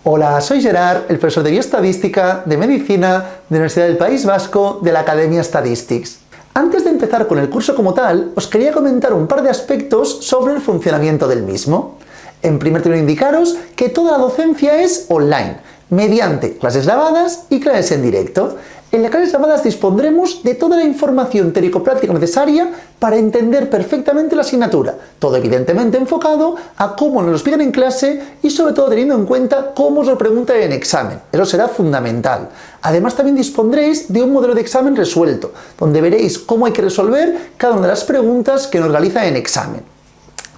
Hola, soy Gerard, el profesor de Bioestadística, de Medicina, de la Universidad del País Vasco, de la Academia Statistics. Antes de empezar con el curso como tal, os quería comentar un par de aspectos sobre el funcionamiento del mismo. En primer término, indicaros que toda la docencia es online, mediante clases grabadas y clases en directo. En las clases grabadas dispondremos de toda la información teórico-práctica necesaria para entender perfectamente la asignatura, todo evidentemente enfocado a cómo nos lo explican en clase y sobre todo teniendo en cuenta cómo os lo preguntan en examen. Eso será fundamental. Además también dispondréis de un modelo de examen resuelto, donde veréis cómo hay que resolver cada una de las preguntas que nos realizan en examen.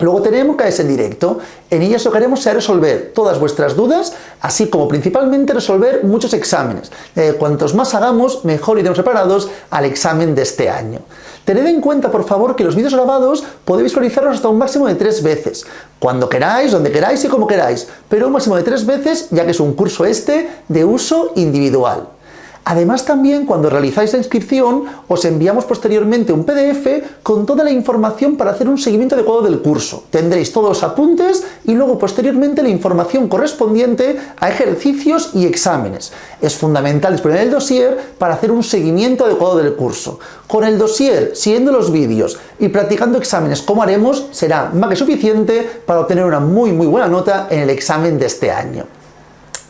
Luego tenemos clases en directo. En ellas lo que haremos será resolver todas vuestras dudas, así como principalmente resolver muchos exámenes. Cuantos más hagamos, mejor iremos preparados al examen de este año. Tened en cuenta, por favor, que los vídeos grabados podéis visualizarlos hasta un máximo de 3 veces. Cuando queráis, donde queráis y como queráis. Pero un máximo de 3 veces, ya que es un curso de uso individual. Además también cuando realizáis la inscripción os enviamos posteriormente un PDF con toda la información para hacer un seguimiento adecuado del curso. Tendréis todos los apuntes y luego posteriormente la información correspondiente a ejercicios y exámenes. Es fundamental disponer del dossier para hacer un seguimiento adecuado del curso. Con el dossier, siguiendo los vídeos y practicando exámenes como haremos, será más que suficiente para obtener una muy buena nota en el examen de este año.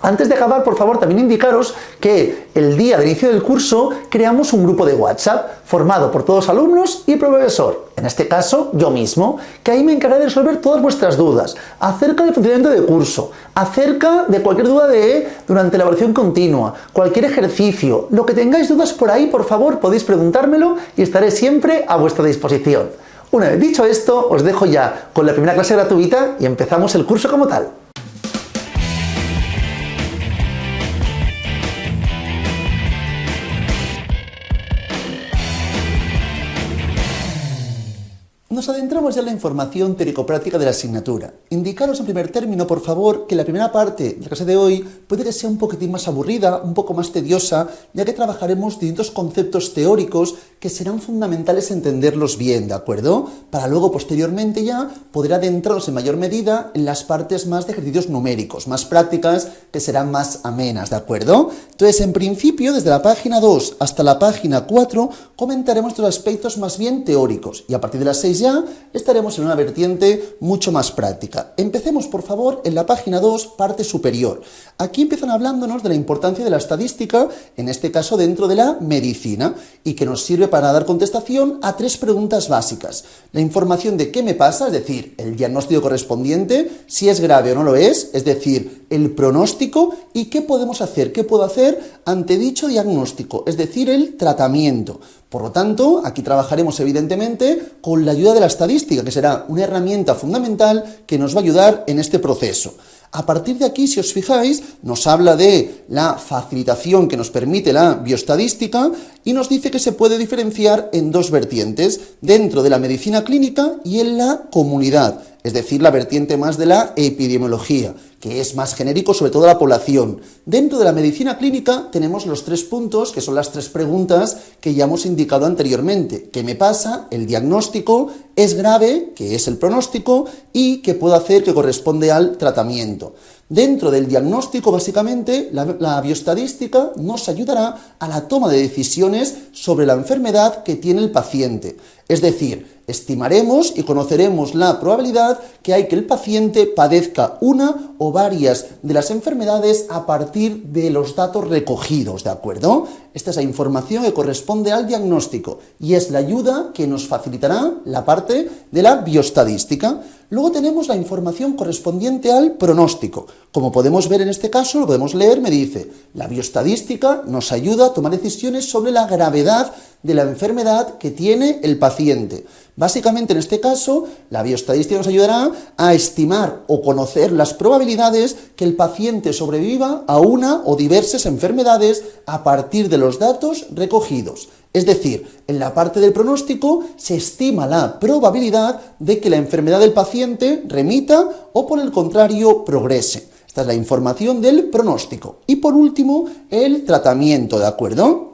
Antes de acabar, por favor, también indicaros que el día de inicio del curso creamos un grupo de WhatsApp formado por todos los alumnos y profesor, en este caso yo mismo, que ahí me encargaré de resolver todas vuestras dudas acerca del funcionamiento del curso, acerca de cualquier duda durante la evaluación continua, cualquier ejercicio, lo que tengáis dudas por ahí, por favor, podéis preguntármelo y estaré siempre a vuestra disposición. Una vez dicho esto, os dejo ya con la primera clase gratuita y empezamos el curso como tal. Nos adentramos ya en la información teórico-práctica de la asignatura. Indicaros en primer término, por favor, que la primera parte de la clase de hoy puede que sea un poquitín más aburrida, un poco más tediosa, ya que trabajaremos distintos conceptos teóricos que serán fundamentales entenderlos bien, ¿de acuerdo? Para luego, posteriormente ya, poder adentrarnos en mayor medida en las partes más de ejercicios numéricos, más prácticas, que serán más amenas, ¿de acuerdo? Entonces, en principio, desde la página 2 hasta la página 4, comentaremos los aspectos más bien teóricos, y a partir de las 6 ya estaremos en una vertiente mucho más práctica. Empecemos, por favor, en la página 2, parte superior. Aquí empiezan hablándonos de la importancia de la estadística, en este caso dentro de la medicina, y que nos sirve para dar contestación a 3 preguntas básicas. La información de qué me pasa, es decir, el diagnóstico correspondiente, si es grave o no lo es decir, el pronóstico y qué podemos hacer, qué puedo hacer ante dicho diagnóstico, es decir, el tratamiento. Por lo tanto, aquí trabajaremos evidentemente con la ayuda de la estadística, que será una herramienta fundamental que nos va a ayudar en este proceso. A partir de aquí, si os fijáis, nos habla de la facilitación que nos permite la bioestadística y nos dice que se puede diferenciar en 2 vertientes, dentro de la medicina clínica y en la comunidad, es decir, la vertiente más de la epidemiología, que es más genérico sobre todo la población. Dentro de la medicina clínica tenemos los 3 puntos, que son las 3 preguntas que ya hemos indicado anteriormente. ¿Qué me pasa? El diagnóstico. ¿Es grave? Que es el pronóstico. Y ¿qué puedo hacer? Que corresponde al tratamiento. Dentro del diagnóstico, básicamente, la bioestadística nos ayudará a la toma de decisiones sobre la enfermedad que tiene el paciente. Es decir, estimaremos y conoceremos la probabilidad que hay que el paciente padezca una o varias de las enfermedades a partir de los datos recogidos, ¿de acuerdo? Esta es la información que corresponde al diagnóstico y es la ayuda que nos facilitará la parte de la bioestadística. Luego tenemos la información correspondiente al pronóstico. Como podemos ver en este caso, lo podemos leer, me dice, la bioestadística nos ayuda a tomar decisiones sobre la gravedad de la enfermedad que tiene el paciente. Básicamente, en este caso, la bioestadística nos ayudará a estimar o conocer las probabilidades que el paciente sobreviva a una o diversas enfermedades a partir de los datos recogidos. Es decir, en la parte del pronóstico se estima la probabilidad de que la enfermedad del paciente remita o, por el contrario, progrese. Esta es la información del pronóstico. Y por último, el tratamiento, ¿de acuerdo?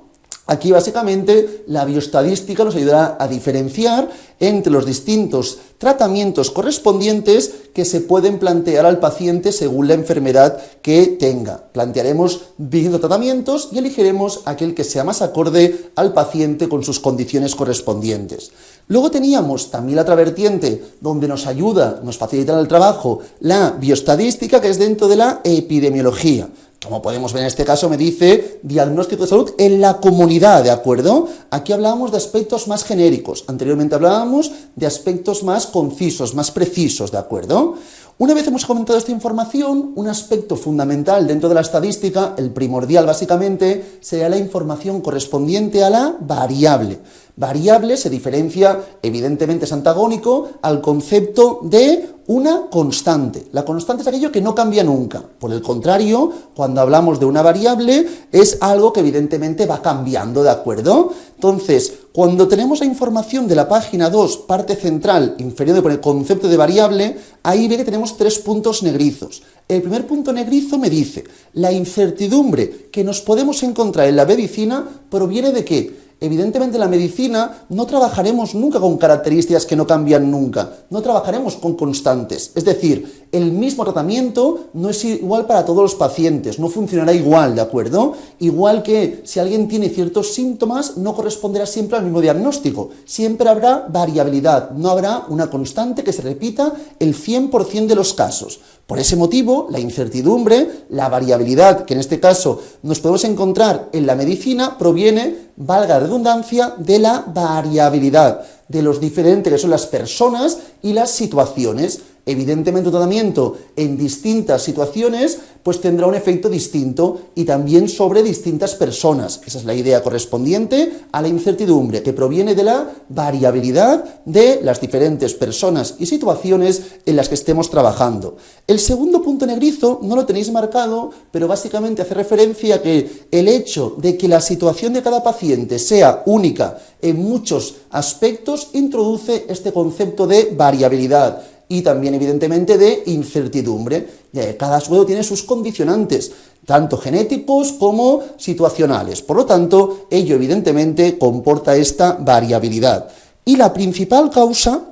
Aquí básicamente la bioestadística nos ayudará a diferenciar entre los distintos tratamientos correspondientes que se pueden plantear al paciente según la enfermedad que tenga. Plantearemos distintos tratamientos y elegiremos aquel que sea más acorde al paciente con sus condiciones correspondientes. Luego teníamos también la otra vertiente donde nos ayuda, nos facilita el trabajo, la bioestadística, que es dentro de la epidemiología. Como podemos ver en este caso me dice diagnóstico de salud en la comunidad, ¿de acuerdo? Aquí hablábamos de aspectos más genéricos, anteriormente hablábamos de aspectos más concisos, más precisos, ¿de acuerdo? Una vez hemos comentado esta información, un aspecto fundamental dentro de la estadística, el primordial básicamente, sería la información correspondiente a la variable. Variable se diferencia, evidentemente es antagónico, al concepto de una constante. La constante es aquello que no cambia nunca. Por el contrario, cuando hablamos de una variable, es algo que evidentemente va cambiando, ¿de acuerdo? Entonces, cuando tenemos la información de la página 2, parte central, inferior por el concepto de variable, ahí ve que tenemos 3 puntos negrizos. El primer punto negrizo me dice, la incertidumbre que nos podemos encontrar en la medicina proviene de ¿qué? Evidentemente en la medicina no trabajaremos nunca con características que no cambian nunca, no trabajaremos con constantes, es decir, el mismo tratamiento no es igual para todos los pacientes, no funcionará igual, ¿de acuerdo? Igual que si alguien tiene ciertos síntomas no corresponderá siempre al mismo diagnóstico, siempre habrá variabilidad, no habrá una constante que se repita el 100% de los casos. Por ese motivo, la incertidumbre, la variabilidad que en este caso nos podemos encontrar en la medicina proviene, valga la redundancia, de la variabilidad, de los diferentes que son las personas y las situaciones. Evidentemente un tratamiento en distintas situaciones pues tendrá un efecto distinto y también sobre distintas personas. Esa es la idea correspondiente a la incertidumbre, que proviene de la variabilidad de las diferentes personas y situaciones en las que estemos trabajando. El segundo punto negrizo no lo tenéis marcado, pero básicamente hace referencia a que el hecho de que la situación de cada paciente sea única en muchos aspectos introduce este concepto de variabilidad y también evidentemente de incertidumbre. Cada suelo tiene sus condicionantes, tanto genéticos como situacionales. Por lo tanto, ello evidentemente comporta esta variabilidad. Y la principal causa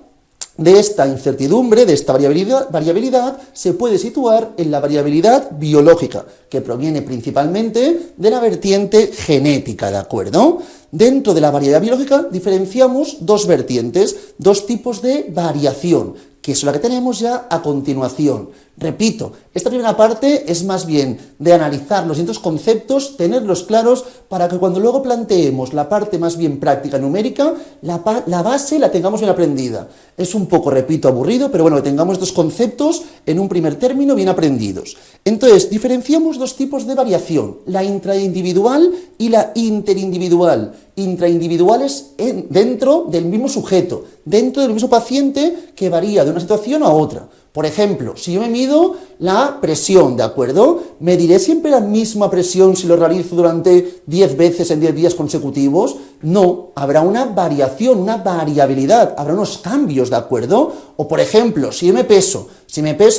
de esta incertidumbre, de esta variabilidad, se puede situar en la variabilidad biológica, que proviene principalmente de la vertiente genética, ¿de acuerdo? Dentro de la variabilidad biológica diferenciamos dos vertientes, dos tipos de variación, que es la que tenemos ya a continuación. Repito, esta primera parte es más bien de analizar los distintos conceptos, tenerlos claros, para que cuando luego planteemos la parte más bien práctica numérica, la base la tengamos bien aprendida. Es un poco, repito, aburrido, pero bueno, que tengamos estos conceptos en un primer término bien aprendidos. Entonces, diferenciamos dos tipos de variación, la intraindividual y la interindividual. Intraindividuales dentro del mismo sujeto, dentro del mismo paciente, que varía de una situación a otra. Por ejemplo, si yo me mido la presión, ¿de acuerdo? ¿Mediré siempre la misma presión si lo realizo durante 10 veces en 10 días consecutivos? No, habrá una variación, una variabilidad, habrá unos cambios, ¿de acuerdo? O por ejemplo, si me peso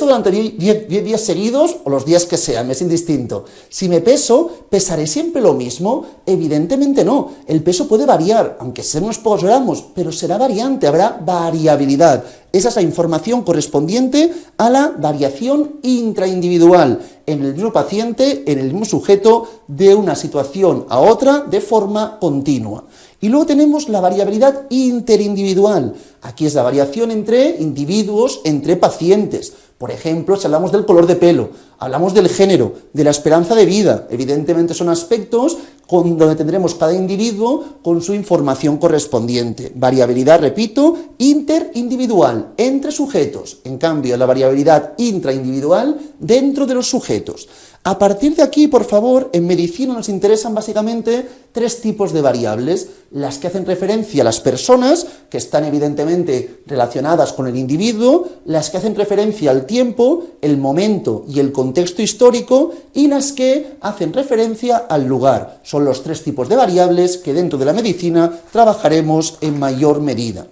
durante 10 días seguidos, o los días que sean, me es indistinto. Si me peso, ¿pesaré siempre lo mismo? Evidentemente no, el peso puede variar, aunque sean unos pocos gramos, pero será variante, habrá variabilidad. Esa es la información correspondiente a la variación intraindividual en el mismo paciente, en el mismo sujeto, de una situación a otra de forma continua. Y luego tenemos la variabilidad interindividual. Aquí es la variación entre individuos, entre pacientes. Por ejemplo, si hablamos del color de pelo, hablamos del género, de la esperanza de vida, evidentemente son aspectos donde tendremos cada individuo con su información correspondiente. Variabilidad, repito, interindividual, entre sujetos. En cambio, la variabilidad intraindividual dentro de los sujetos. A partir de aquí, por favor, en medicina nos interesan básicamente 3 tipos de variables, las que hacen referencia a las personas, que están evidentemente relacionadas con el individuo, las que hacen referencia al tiempo, el momento y el contexto histórico, y las que hacen referencia al lugar. Son los 3 tipos de variables que dentro de la medicina trabajaremos en mayor medida.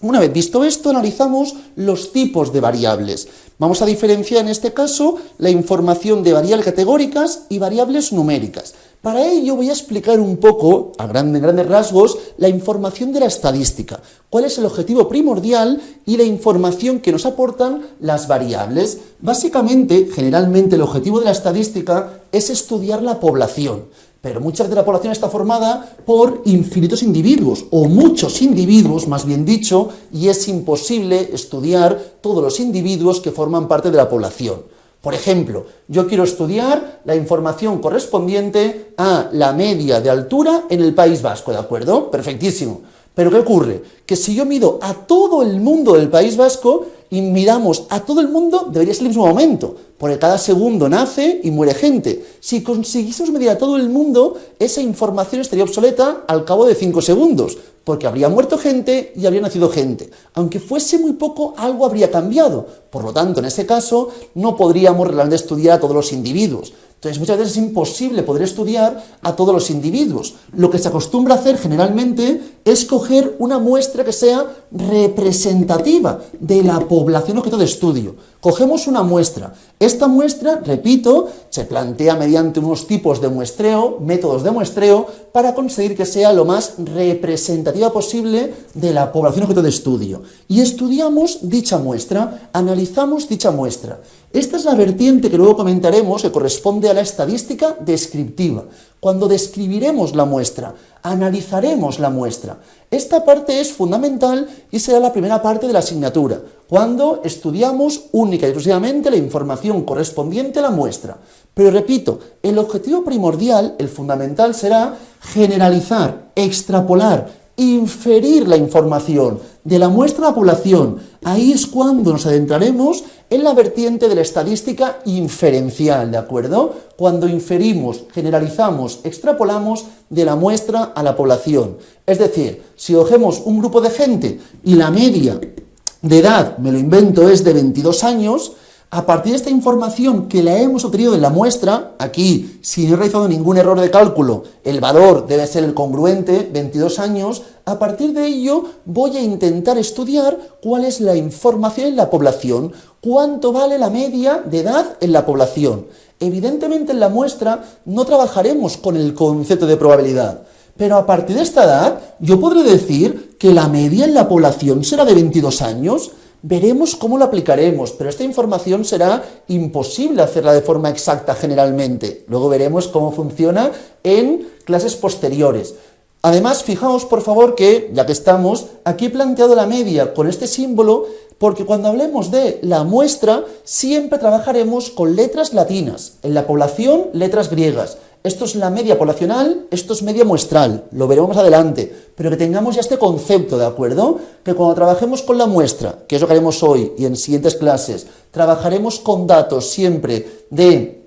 Una vez visto esto, analizamos los tipos de variables. Vamos a diferenciar en este caso la información de variables categóricas y variables numéricas. Para ello voy a explicar un poco, a grandes rasgos, la información de la estadística, cuál es el objetivo primordial y la información que nos aportan las variables. Básicamente, generalmente el objetivo de la estadística es estudiar la población, pero muchas veces la población está formada por infinitos individuos, o muchos individuos, más bien dicho, y es imposible estudiar todos los individuos que forman parte de la población. Por ejemplo, yo quiero estudiar la información correspondiente a la media de altura en el País Vasco, ¿de acuerdo? Perfectísimo. Pero ¿qué ocurre? Que si yo mido a todo el mundo del País Vasco y miramos a todo el mundo, debería ser el mismo momento, porque cada segundo nace y muere gente. Si consiguiésemos medir a todo el mundo, esa información estaría obsoleta al cabo de 5 segundos, porque habría muerto gente y habría nacido gente. Aunque fuese muy poco, algo habría cambiado. Por lo tanto, en ese caso, no podríamos realmente estudiar a todos los individuos. Entonces, muchas veces es imposible poder estudiar a todos los individuos. Lo que se acostumbra a hacer generalmente es coger una muestra que sea representativa de la población objeto de estudio. Cogemos una muestra. Esta muestra, repito, se plantea mediante unos tipos de muestreo, métodos de muestreo, para conseguir que sea lo más representativa posible de la población objeto de estudio. Y estudiamos dicha muestra, analizamos dicha muestra. Esta es la vertiente que luego comentaremos, que corresponde a la estadística descriptiva. Cuando describiremos la muestra, analizaremos la muestra. Esta parte es fundamental y será la primera parte de la asignatura, cuando estudiamos única y exclusivamente la información correspondiente a la muestra. Pero repito, el objetivo primordial, el fundamental, será generalizar, extrapolar, inferir la información de la muestra a la población. Ahí es cuando nos adentraremos en la vertiente de la estadística inferencial, ¿de acuerdo? Cuando inferimos, generalizamos, extrapolamos de la muestra a la población. Es decir, si cogemos un grupo de gente y la media de edad, me lo invento, es de 22 años, a partir de esta información que la hemos obtenido de la muestra, aquí, si no he realizado ningún error de cálculo, el valor debe ser el congruente, 22 años, a partir de ello voy a intentar estudiar cuál es la información en la población, cuánto vale la media de edad en la población. Evidentemente en la muestra no trabajaremos con el concepto de probabilidad, pero a partir de esta edad yo podré decir que la media en la población será de 22 años. Veremos cómo lo aplicaremos, pero esta información será imposible hacerla de forma exacta generalmente. Luego veremos cómo funciona en clases posteriores. Además, fijaos por favor que, ya que estamos, aquí he planteado la media con este símbolo, porque cuando hablemos de la muestra, siempre trabajaremos con letras latinas, en la población, letras griegas. Esto es la media poblacional, esto es media muestral, lo veremos más adelante, pero que tengamos ya este concepto, ¿de acuerdo? Que cuando trabajemos con la muestra, que es lo que haremos hoy y en siguientes clases, trabajaremos con datos siempre de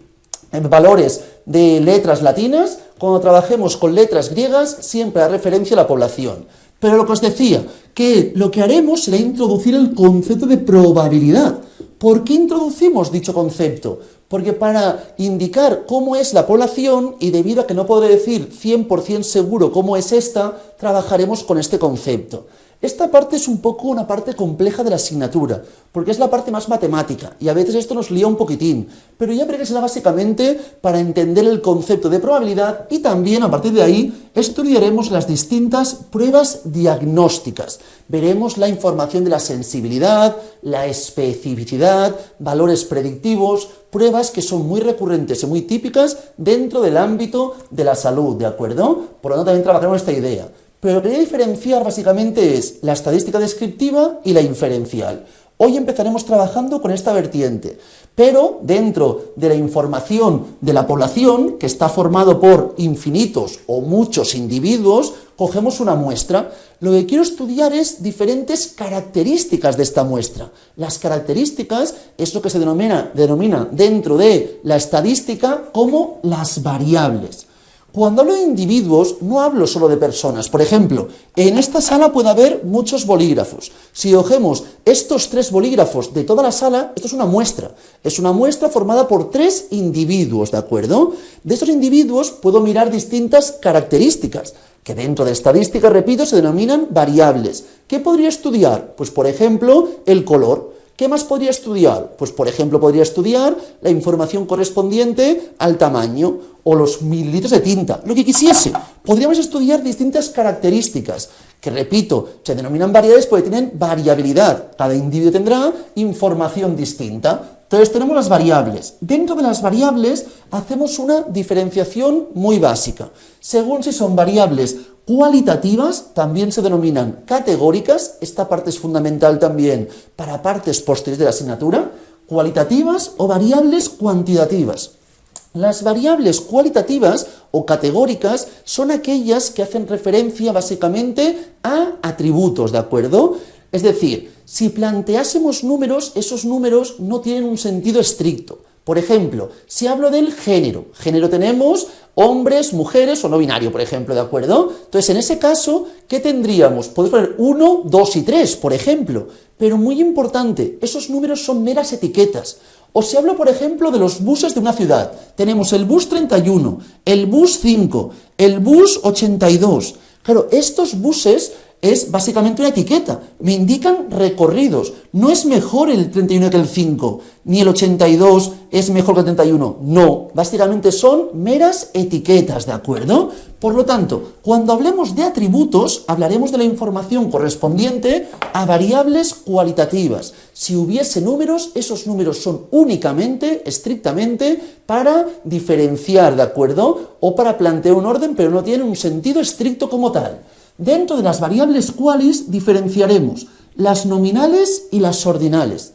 valores de letras latinas, cuando trabajemos con letras griegas, siempre hará referencia a la población. Pero lo que os decía, que lo que haremos será introducir el concepto de probabilidad. ¿Por qué introducimos dicho concepto? Porque para indicar cómo es la población, y debido a que no podré decir 100% seguro cómo es esta, trabajaremos con este concepto. Esta parte es un poco una parte compleja de la asignatura, porque es la parte más matemática, y a veces esto nos lía un poquitín, pero ya veré que será básicamente para entender el concepto de probabilidad, y también a partir de ahí estudiaremos las distintas pruebas diagnósticas. Veremos la información de la sensibilidad, la especificidad, valores predictivos, pruebas que son muy recurrentes y muy típicas dentro del ámbito de la salud, ¿de acuerdo? Por lo tanto, también trabajaremos esta idea. Pero lo que voy a diferenciar básicamente es la estadística descriptiva y la inferencial. Hoy empezaremos trabajando con esta vertiente, pero dentro de la información de la población, que está formado por infinitos o muchos individuos, cogemos una muestra. Lo que quiero estudiar es diferentes características de esta muestra. Las características es lo que se denomina dentro de la estadística como las variables. Cuando hablo de individuos, no hablo solo de personas. Por ejemplo, en esta sala puede haber muchos bolígrafos. Si cogemos estos 3 bolígrafos de toda la sala, esto es una muestra. Es una muestra formada por 3 individuos, ¿de acuerdo? De estos individuos puedo mirar distintas características, que dentro de estadística, repito, se denominan variables. ¿Qué podría estudiar? Pues, por ejemplo, el color. ¿Qué más podría estudiar? Pues, por ejemplo, podría estudiar la información correspondiente al tamaño o los mililitros de tinta, lo que quisiese. Podríamos estudiar distintas características, que repito, se denominan variables porque tienen variabilidad. Cada individuo tendrá información distinta. Entonces tenemos las variables. Dentro de las variables hacemos una diferenciación muy básica. Según si son variables cualitativas, también se denominan categóricas. Esta parte es fundamental también para partes posteriores de la asignatura. Cualitativas o variables cuantitativas. Las variables cualitativas o categóricas son aquellas que hacen referencia básicamente a atributos, ¿de acuerdo? Es decir, si planteásemos números, esos números no tienen un sentido estricto. Por ejemplo, si hablo del género tenemos hombres, mujeres o no binario, por ejemplo, ¿de acuerdo? Entonces, en ese caso, ¿qué tendríamos? Podemos poner 1, 2 y 3, por ejemplo. Pero muy importante, esos números son meras etiquetas. O si hablo, por ejemplo, de los buses de una ciudad, tenemos el bus 31, el bus 5, el bus 82. Claro, estos buses es básicamente una etiqueta, me indican recorridos. No es mejor el 31 que el 5, ni el 82 es mejor que el 31. No, básicamente son meras etiquetas, ¿de acuerdo? Por lo tanto, cuando hablemos de atributos, hablaremos de la información correspondiente a variables cualitativas. Si hubiese números, esos números son únicamente, estrictamente, para diferenciar, ¿de acuerdo? O para plantear un orden, pero no tienen un sentido estricto como tal. Dentro de las variables cualis diferenciaremos las nominales y las ordinales.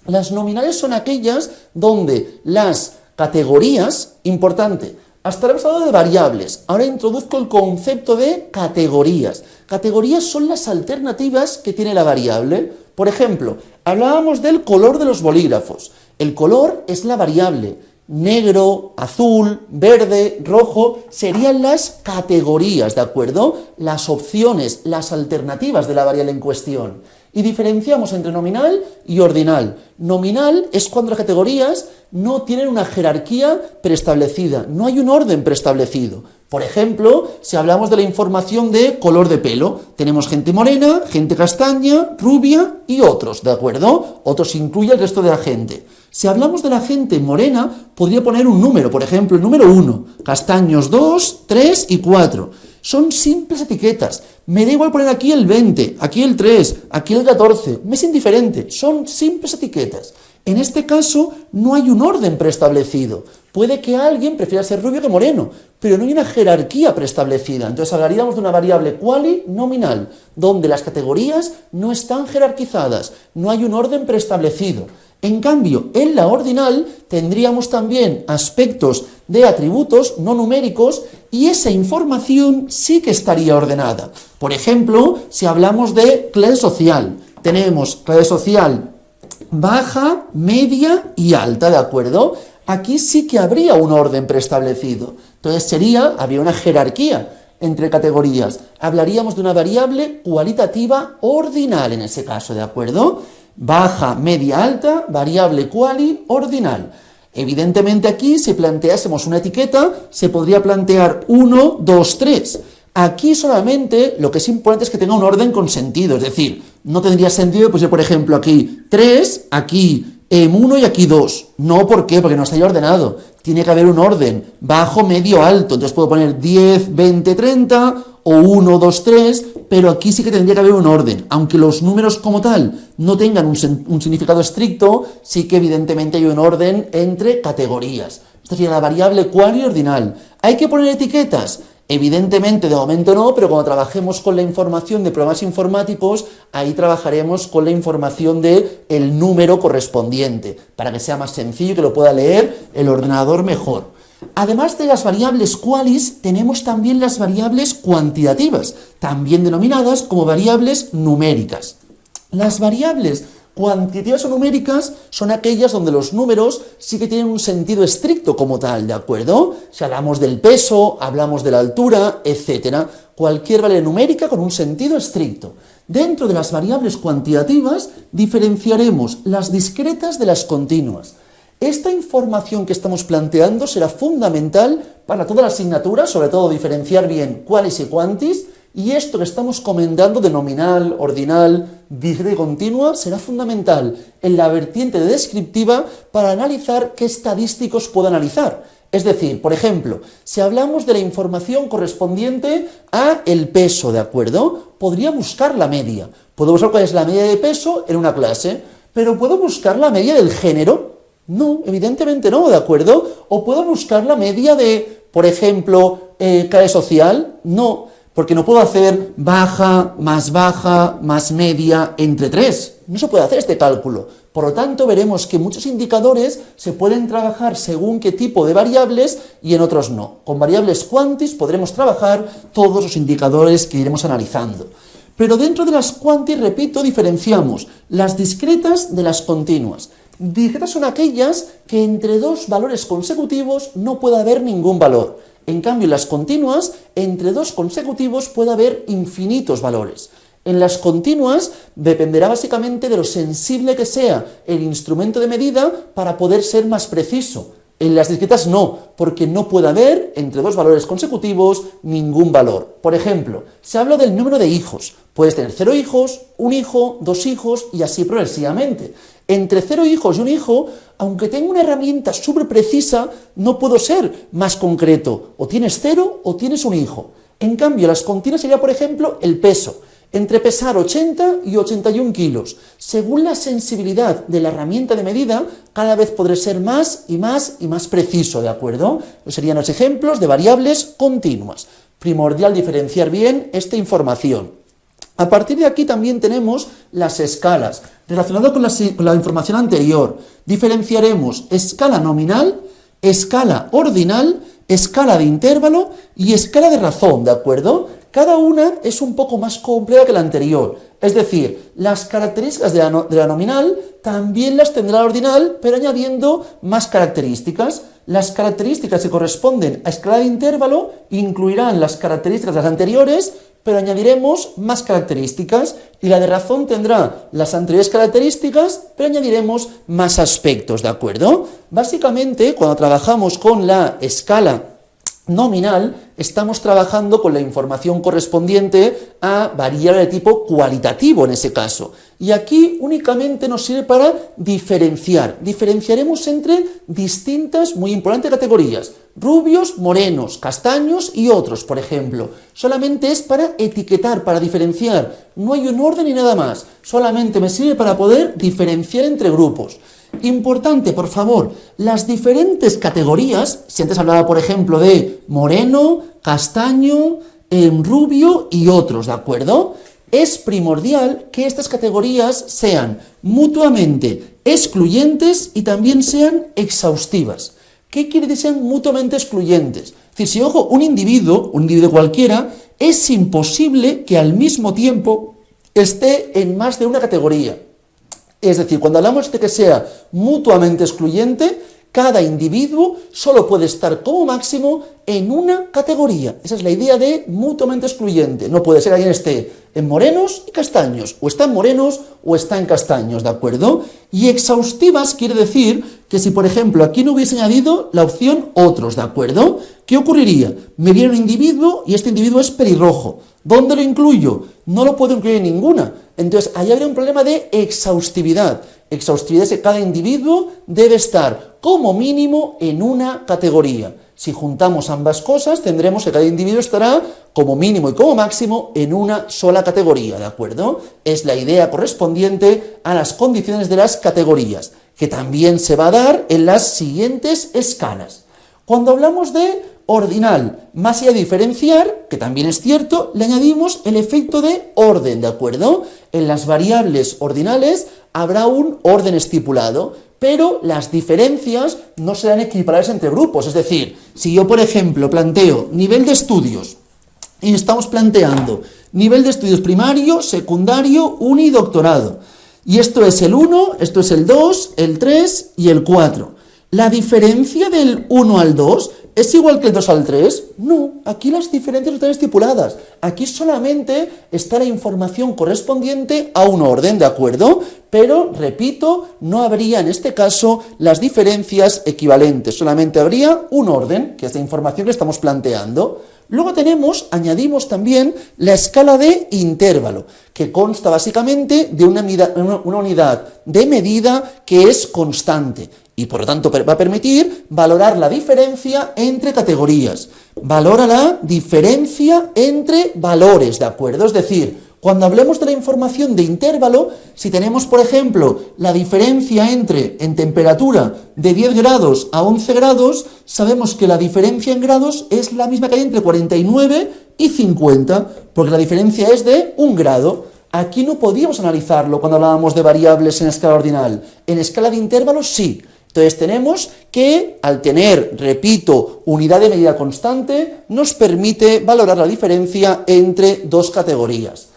Las nominales son aquellas donde las categorías, importante, hasta ahora hemos hablado de variables, ahora introduzco el concepto de categorías. Categorías son las alternativas que tiene la variable. Por ejemplo, hablábamos del color de los bolígrafos. El color es la variable. Negro, azul, verde, rojo, serían las categorías, ¿de acuerdo? Las opciones, las alternativas de la variable en cuestión. Y diferenciamos entre nominal y ordinal. Nominal es cuando las categorías no tienen una jerarquía preestablecida, no hay un orden preestablecido. Por ejemplo, si hablamos de la información de color de pelo, tenemos gente morena, gente castaña, rubia y otros, ¿de acuerdo? Otros incluye el resto de la gente. Si hablamos de la gente morena, podría poner un número, por ejemplo, el número 1, castaños 2, 3 y 4. Son simples etiquetas. Me da igual poner aquí el 20, aquí el 3, aquí el 14. Me es indiferente, son simples etiquetas. En este caso, no hay un orden preestablecido. Puede que alguien prefiera ser rubio que moreno, pero no hay una jerarquía preestablecida. Entonces hablaríamos de una variable quali nominal, donde las categorías no están jerarquizadas, no hay un orden preestablecido. En cambio, en la ordinal tendríamos también aspectos de atributos no numéricos y esa información sí que estaría ordenada. Por ejemplo, si hablamos de clase social, tenemos clase social baja, media y alta, ¿de acuerdo? Aquí sí que habría un orden preestablecido. Entonces habría una jerarquía entre categorías. Hablaríamos de una variable cualitativa ordinal en ese caso, ¿de acuerdo? Baja, media, alta, variable quali, ordinal. Evidentemente aquí, si planteásemos una etiqueta, se podría plantear 1, 2, 3. Aquí solamente lo que es importante es que tenga un orden con sentido, es decir, no tendría sentido pues por ejemplo aquí 3, aquí 1 y aquí 2. No, ¿por qué? Porque no estaría ordenado. Tiene que haber un orden, bajo, medio, alto. Entonces puedo poner 10, 20, 30 o 1, 2, 3, pero aquí sí que tendría que haber un orden. Aunque los números como tal no tengan un significado estricto, sí que evidentemente hay un orden entre categorías. Esta sería la variable quali ordinal. ¿Hay que poner etiquetas? Evidentemente, de momento no, pero cuando trabajemos con la información de programas informáticos, ahí trabajaremos con la información del número correspondiente, para que sea más sencillo y que lo pueda leer el ordenador mejor. Además de las variables qualis, tenemos también las variables cuantitativas, también denominadas como variables numéricas. Las variables cuantitativas o numéricas son aquellas donde los números sí que tienen un sentido estricto como tal, ¿de acuerdo? Si hablamos del peso, hablamos de la altura, etc. Cualquier variable numérica con un sentido estricto. Dentro de las variables cuantitativas diferenciaremos las discretas de las continuas. Esta información que estamos planteando será fundamental para toda la asignatura, sobre todo diferenciar bien cualis y quantis, Y esto que estamos comentando de nominal, ordinal, discreta y continua será fundamental en la vertiente de descriptiva para analizar qué estadísticos puedo analizar. Es decir, por ejemplo, si hablamos de la información correspondiente a el peso, ¿de acuerdo? Podría buscar la media. Puedo buscar cuál es la media de peso en una clase, pero ¿puedo buscar la media del género? No, evidentemente no, ¿de acuerdo? ¿O puedo buscar la media de, por ejemplo, clase social? No, porque no puedo hacer baja, más media, entre 3. No se puede hacer este cálculo. Por lo tanto, veremos que muchos indicadores se pueden trabajar según qué tipo de variables y en otros no. Con variables quantis podremos trabajar todos los indicadores que iremos analizando. Pero dentro de las quantis, repito, diferenciamos las discretas de las continuas. Discretas son aquellas que entre dos valores consecutivos no puede haber ningún valor. En cambio, en las continuas, entre dos consecutivos puede haber infinitos valores. En las continuas dependerá básicamente de lo sensible que sea el instrumento de medida para poder ser más preciso. En las discretas no, porque no puede haber entre dos valores consecutivos ningún valor. Por ejemplo, se habla del número de hijos. Puedes tener 0 hijos, 1 hijo, 2 hijos y así progresivamente. Entre 0 hijos y 1 hijo, aunque tenga una herramienta súper precisa, no puedo ser más concreto. O tienes 0 o tienes 1 hijo. En cambio, las continuas sería, por ejemplo, el peso. Entre pesar 80 y 81 kilos. Según la sensibilidad de la herramienta de medida, cada vez podré ser más y más preciso, ¿de acuerdo? Estos serían los ejemplos de variables continuas. Primordial diferenciar bien esta información. A partir de aquí también tenemos las escalas. Relacionado con la información anterior, diferenciaremos escala nominal, escala ordinal, escala de intervalo y escala de razón, ¿de acuerdo? Cada una es un poco más compleja que la anterior. Es decir, las características de la nominal también las tendrá la ordinal, pero añadiendo más características. Las características que corresponden a escala de intervalo incluirán las características de las anteriores, pero añadiremos más características, y la de razón tendrá las anteriores características, pero añadiremos más aspectos, ¿de acuerdo? Básicamente, cuando trabajamos con la escala nominal, estamos trabajando con la información correspondiente a variable de tipo cualitativo en ese caso. Y aquí únicamente nos sirve para diferenciar. Diferenciaremos entre distintas, muy importantes categorías. Rubios, morenos, castaños y otros, por ejemplo. Solamente es para etiquetar, para diferenciar. No hay un orden ni nada más. Solamente me sirve para poder diferenciar entre grupos. Importante, por favor, las diferentes categorías, si antes hablaba, por ejemplo, de moreno, castaño, rubio y otros, ¿de acuerdo? Es primordial que estas categorías sean mutuamente excluyentes y también sean exhaustivas. ¿Qué quiere decir sean mutuamente excluyentes? Es decir, si, ojo, un individuo cualquiera, es imposible que al mismo tiempo esté en más de una categoría. Es decir, cuando hablamos de que sea mutuamente excluyente, cada individuo solo puede estar como máximo en una categoría. Esa es la idea de mutuamente excluyente. No puede ser que alguien esté en morenos y castaños, o está en morenos o está en castaños, ¿de acuerdo? Y exhaustivas quiere decir que si, por ejemplo, aquí no hubiese añadido la opción otros, ¿de acuerdo? ¿Qué ocurriría? Me viene un individuo y este individuo es pelirrojo. ¿Dónde lo incluyo? No lo puedo incluir en ninguna. Entonces, ahí habría un problema de exhaustividad. Exhaustividad es que cada individuo debe estar como mínimo en una categoría. Si juntamos ambas cosas, tendremos que cada individuo estará como mínimo y como máximo en una sola categoría, ¿de acuerdo? Es la idea correspondiente a las condiciones de las categorías, que también se va a dar en las siguientes escalas. Cuando hablamos de ordinal, más allá de diferenciar, que también es cierto, le añadimos el efecto de orden, ¿de acuerdo? En las variables ordinales habrá un orden estipulado, pero las diferencias no serán equiparables entre grupos. Es decir, si yo, por ejemplo, planteo nivel de estudios y estamos planteando nivel de estudios primario, secundario, uni y doctorado, y esto es el 1, esto es el 2, el 3 y el 4. ¿La diferencia del 1 al 2 es igual que el 2 al 3? No, aquí las diferencias no están estipuladas. Aquí solamente está la información correspondiente a un orden, ¿de acuerdo? Pero, repito, no habría en este caso las diferencias equivalentes. Solamente habría un orden, que es la información que estamos planteando. Luego añadimos también la escala de intervalo, que consta básicamente de una unidad de medida que es constante y por lo tanto va a permitir valorar la diferencia entre categorías. Valora la diferencia entre valores, ¿de acuerdo? Es decir, cuando hablemos de la información de intervalo, si tenemos, por ejemplo, la diferencia en temperatura de 10 grados a 11 grados, sabemos que la diferencia en grados es la misma que hay entre 49 y 50, porque la diferencia es de 1 grado. Aquí no podíamos analizarlo cuando hablábamos de variables en escala ordinal. En escala de intervalo sí. Entonces tenemos que, al tener, repito, unidad de medida constante, nos permite valorar la diferencia entre dos categorías.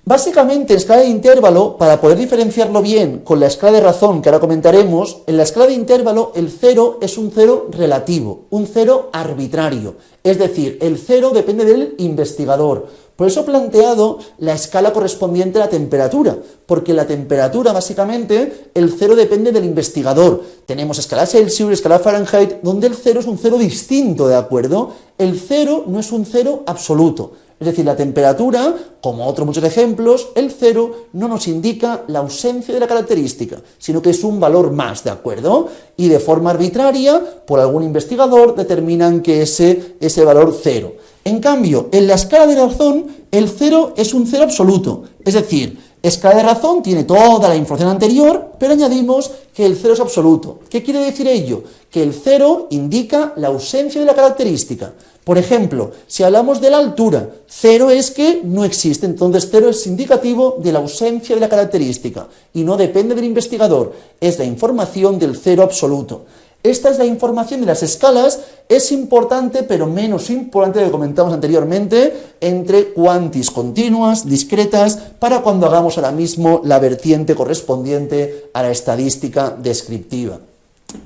Básicamente, en escala de intervalo, para poder diferenciarlo bien con la escala de razón que ahora comentaremos, en la escala de intervalo el 0 es un 0 relativo, un 0 arbitrario. Es decir, el 0 depende del investigador. Por eso he planteado la escala correspondiente a la temperatura, porque la temperatura, básicamente, el 0 depende del investigador. Tenemos escala Celsius, escala Fahrenheit, donde el 0 es un 0 distinto, ¿de acuerdo? El 0 no es un 0 absoluto. Es decir, la temperatura, como otros muchos ejemplos, el 0 no nos indica la ausencia de la característica, sino que es un valor más, ¿de acuerdo? Y de forma arbitraria, por algún investigador, determinan que ese valor 0. En cambio, en la escala de razón, el 0 es un 0 absoluto. Es decir, escala de razón tiene toda la información anterior, pero añadimos que el 0 es absoluto. ¿Qué quiere decir ello? Que el 0 indica la ausencia de la característica. Por ejemplo, si hablamos de la altura, 0 es que no existe, entonces 0 es indicativo de la ausencia de la característica y no depende del investigador, es la información del 0 absoluto. Esta es la información de las escalas, es importante pero menos importante de lo que comentamos anteriormente, entre cuantis continuas, discretas, para cuando hagamos ahora mismo la vertiente correspondiente a la estadística descriptiva.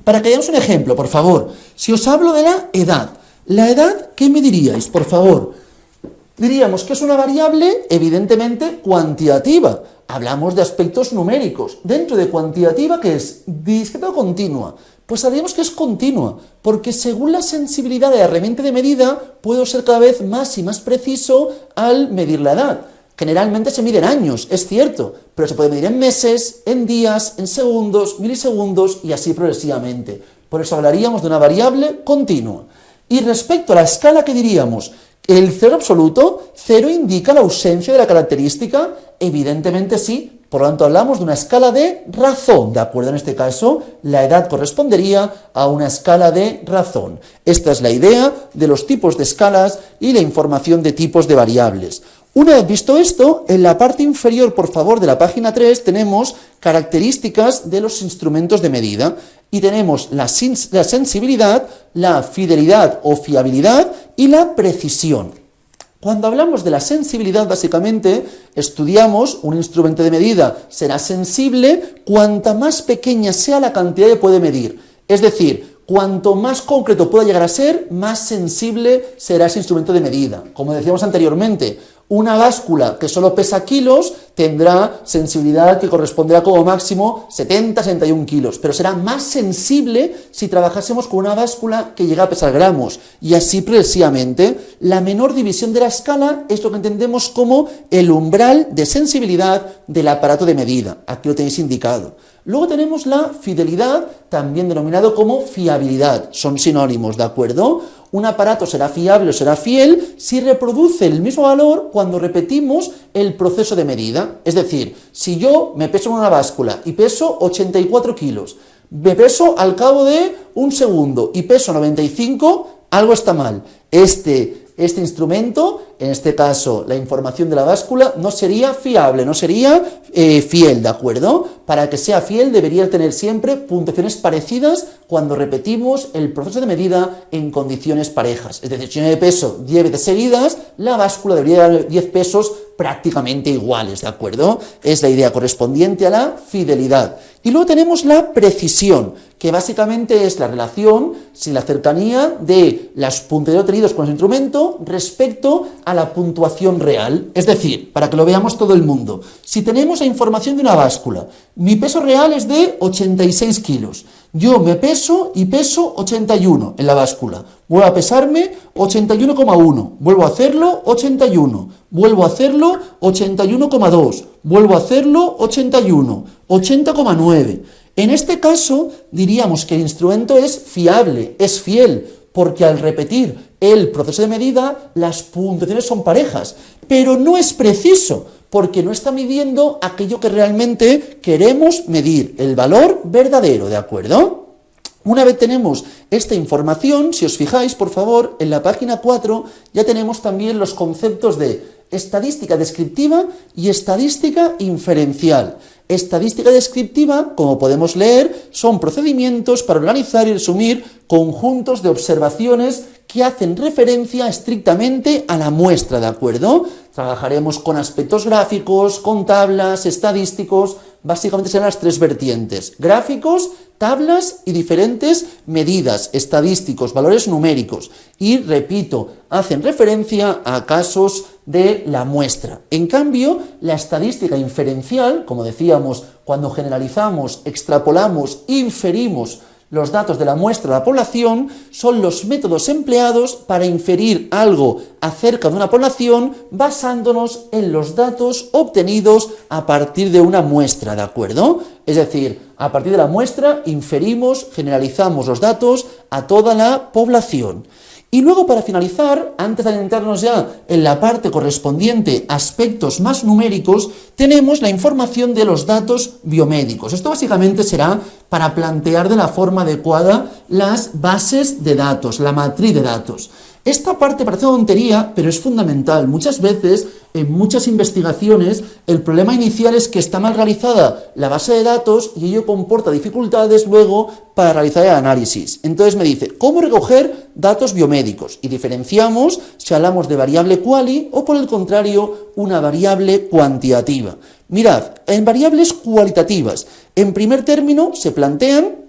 Para que veamos un ejemplo, por favor, si os hablo de la edad, ¿qué me diríais, por favor? Diríamos que es una variable, evidentemente, cuantitativa. Hablamos de aspectos numéricos. Dentro de cuantitativa, ¿qué es? ¿Discreta o continua? Pues sabemos que es continua, porque según la sensibilidad de la herramienta de medida, puedo ser cada vez más y más preciso al medir la edad. Generalmente se mide en años, es cierto, pero se puede medir en meses, en días, en segundos, milisegundos y así progresivamente. Por eso hablaríamos de una variable continua. Y respecto a la escala, ¿qué diríamos? ¿El 0 absoluto? ¿0 indica la ausencia de la característica? Evidentemente sí, por lo tanto hablamos de una escala de razón, ¿de acuerdo? En este caso, la edad correspondería a una escala de razón. Esta es la idea de los tipos de escalas y la información de tipos de variables. Una vez visto esto, en la parte inferior, por favor, de la página 3, tenemos características de los instrumentos de medida. Y tenemos la sensibilidad, la fidelidad o fiabilidad y la precisión. Cuando hablamos de la sensibilidad, básicamente, estudiamos un instrumento de medida. Será sensible cuanta más pequeña sea la cantidad que puede medir. Es decir, cuanto más concreto pueda llegar a ser, más sensible será ese instrumento de medida. Como decíamos anteriormente, una báscula que solo pesa kilos tendrá sensibilidad que corresponderá como máximo 70-71 kilos, pero será más sensible si trabajásemos con una báscula que llega a pesar gramos, y así progresivamente. La menor división de la escala es lo que entendemos como el umbral de sensibilidad del aparato de medida. Aquí lo tenéis indicado. Luego tenemos la fidelidad, también denominado como fiabilidad. Son sinónimos, ¿de acuerdo? Un aparato será fiable o será fiel si reproduce el mismo valor cuando repetimos el proceso de medida. Es decir, si yo me peso en una báscula y peso 84 kilos, me peso al cabo de un segundo y peso 95, algo está mal. Este instrumento, en este caso la información de la báscula, no sería fiable, no sería fiel, ¿de acuerdo? Para que sea fiel debería tener siempre puntuaciones parecidas cuando repetimos el proceso de medida en condiciones parejas. Es decir, si yo me peso 10 veces seguidas, la báscula debería dar 10 pesos prácticamente iguales, ¿de acuerdo? Es la idea correspondiente a la fidelidad. Y luego tenemos la precisión, que básicamente es la relación, sin la cercanía de las puntuaciones obtenidas con el instrumento respecto a la puntuación real. Es decir, para que lo veamos todo el mundo, si tenemos la información de una báscula, mi peso real es de 86 kilos, Yo me peso y peso 81 en la báscula. Vuelvo a pesarme 81,1. Vuelvo a hacerlo 81. Vuelvo a hacerlo 81,2. Vuelvo a hacerlo 81. 80,9. En este caso diríamos que el instrumento es fiable, es fiel, porque al repetir el proceso de medida las puntuaciones son parejas, pero no es preciso, porque no está midiendo aquello que realmente queremos medir, el valor verdadero, ¿de acuerdo? Una vez tenemos esta información, si os fijáis, por favor, en la página 4 ya tenemos también los conceptos de estadística descriptiva y estadística inferencial. Estadística descriptiva, como podemos leer, son procedimientos para organizar y resumir conjuntos de observaciones que hacen referencia estrictamente a la muestra, ¿de acuerdo? Trabajaremos con aspectos gráficos, con tablas, estadísticos, básicamente serán las tres vertientes: gráficos, tablas y diferentes medidas, estadísticos, valores numéricos. Y, repito, hacen referencia a casos de la muestra. En cambio, la estadística inferencial, como decíamos, cuando generalizamos, extrapolamos, inferimos los datos de la muestra de la población, son los métodos empleados para inferir algo acerca de una población basándonos en los datos obtenidos a partir de una muestra, ¿de acuerdo? Es decir, a partir de la muestra inferimos, generalizamos los datos a toda la población. Y luego, para finalizar, antes de adentrarnos ya en la parte correspondiente a aspectos más numéricos, tenemos la información de los datos biomédicos. Esto básicamente será para plantear de la forma adecuada las bases de datos, la matriz de datos. Esta parte parece una tontería, pero es fundamental. Muchas veces, en muchas investigaciones, el problema inicial es que está mal realizada la base de datos y ello comporta dificultades luego para realizar el análisis. Entonces me dice, ¿cómo recoger datos biomédicos? Y diferenciamos si hablamos de variable quali o, por el contrario, una variable cuantitativa. Mirad, en variables cualitativas, en primer término se plantean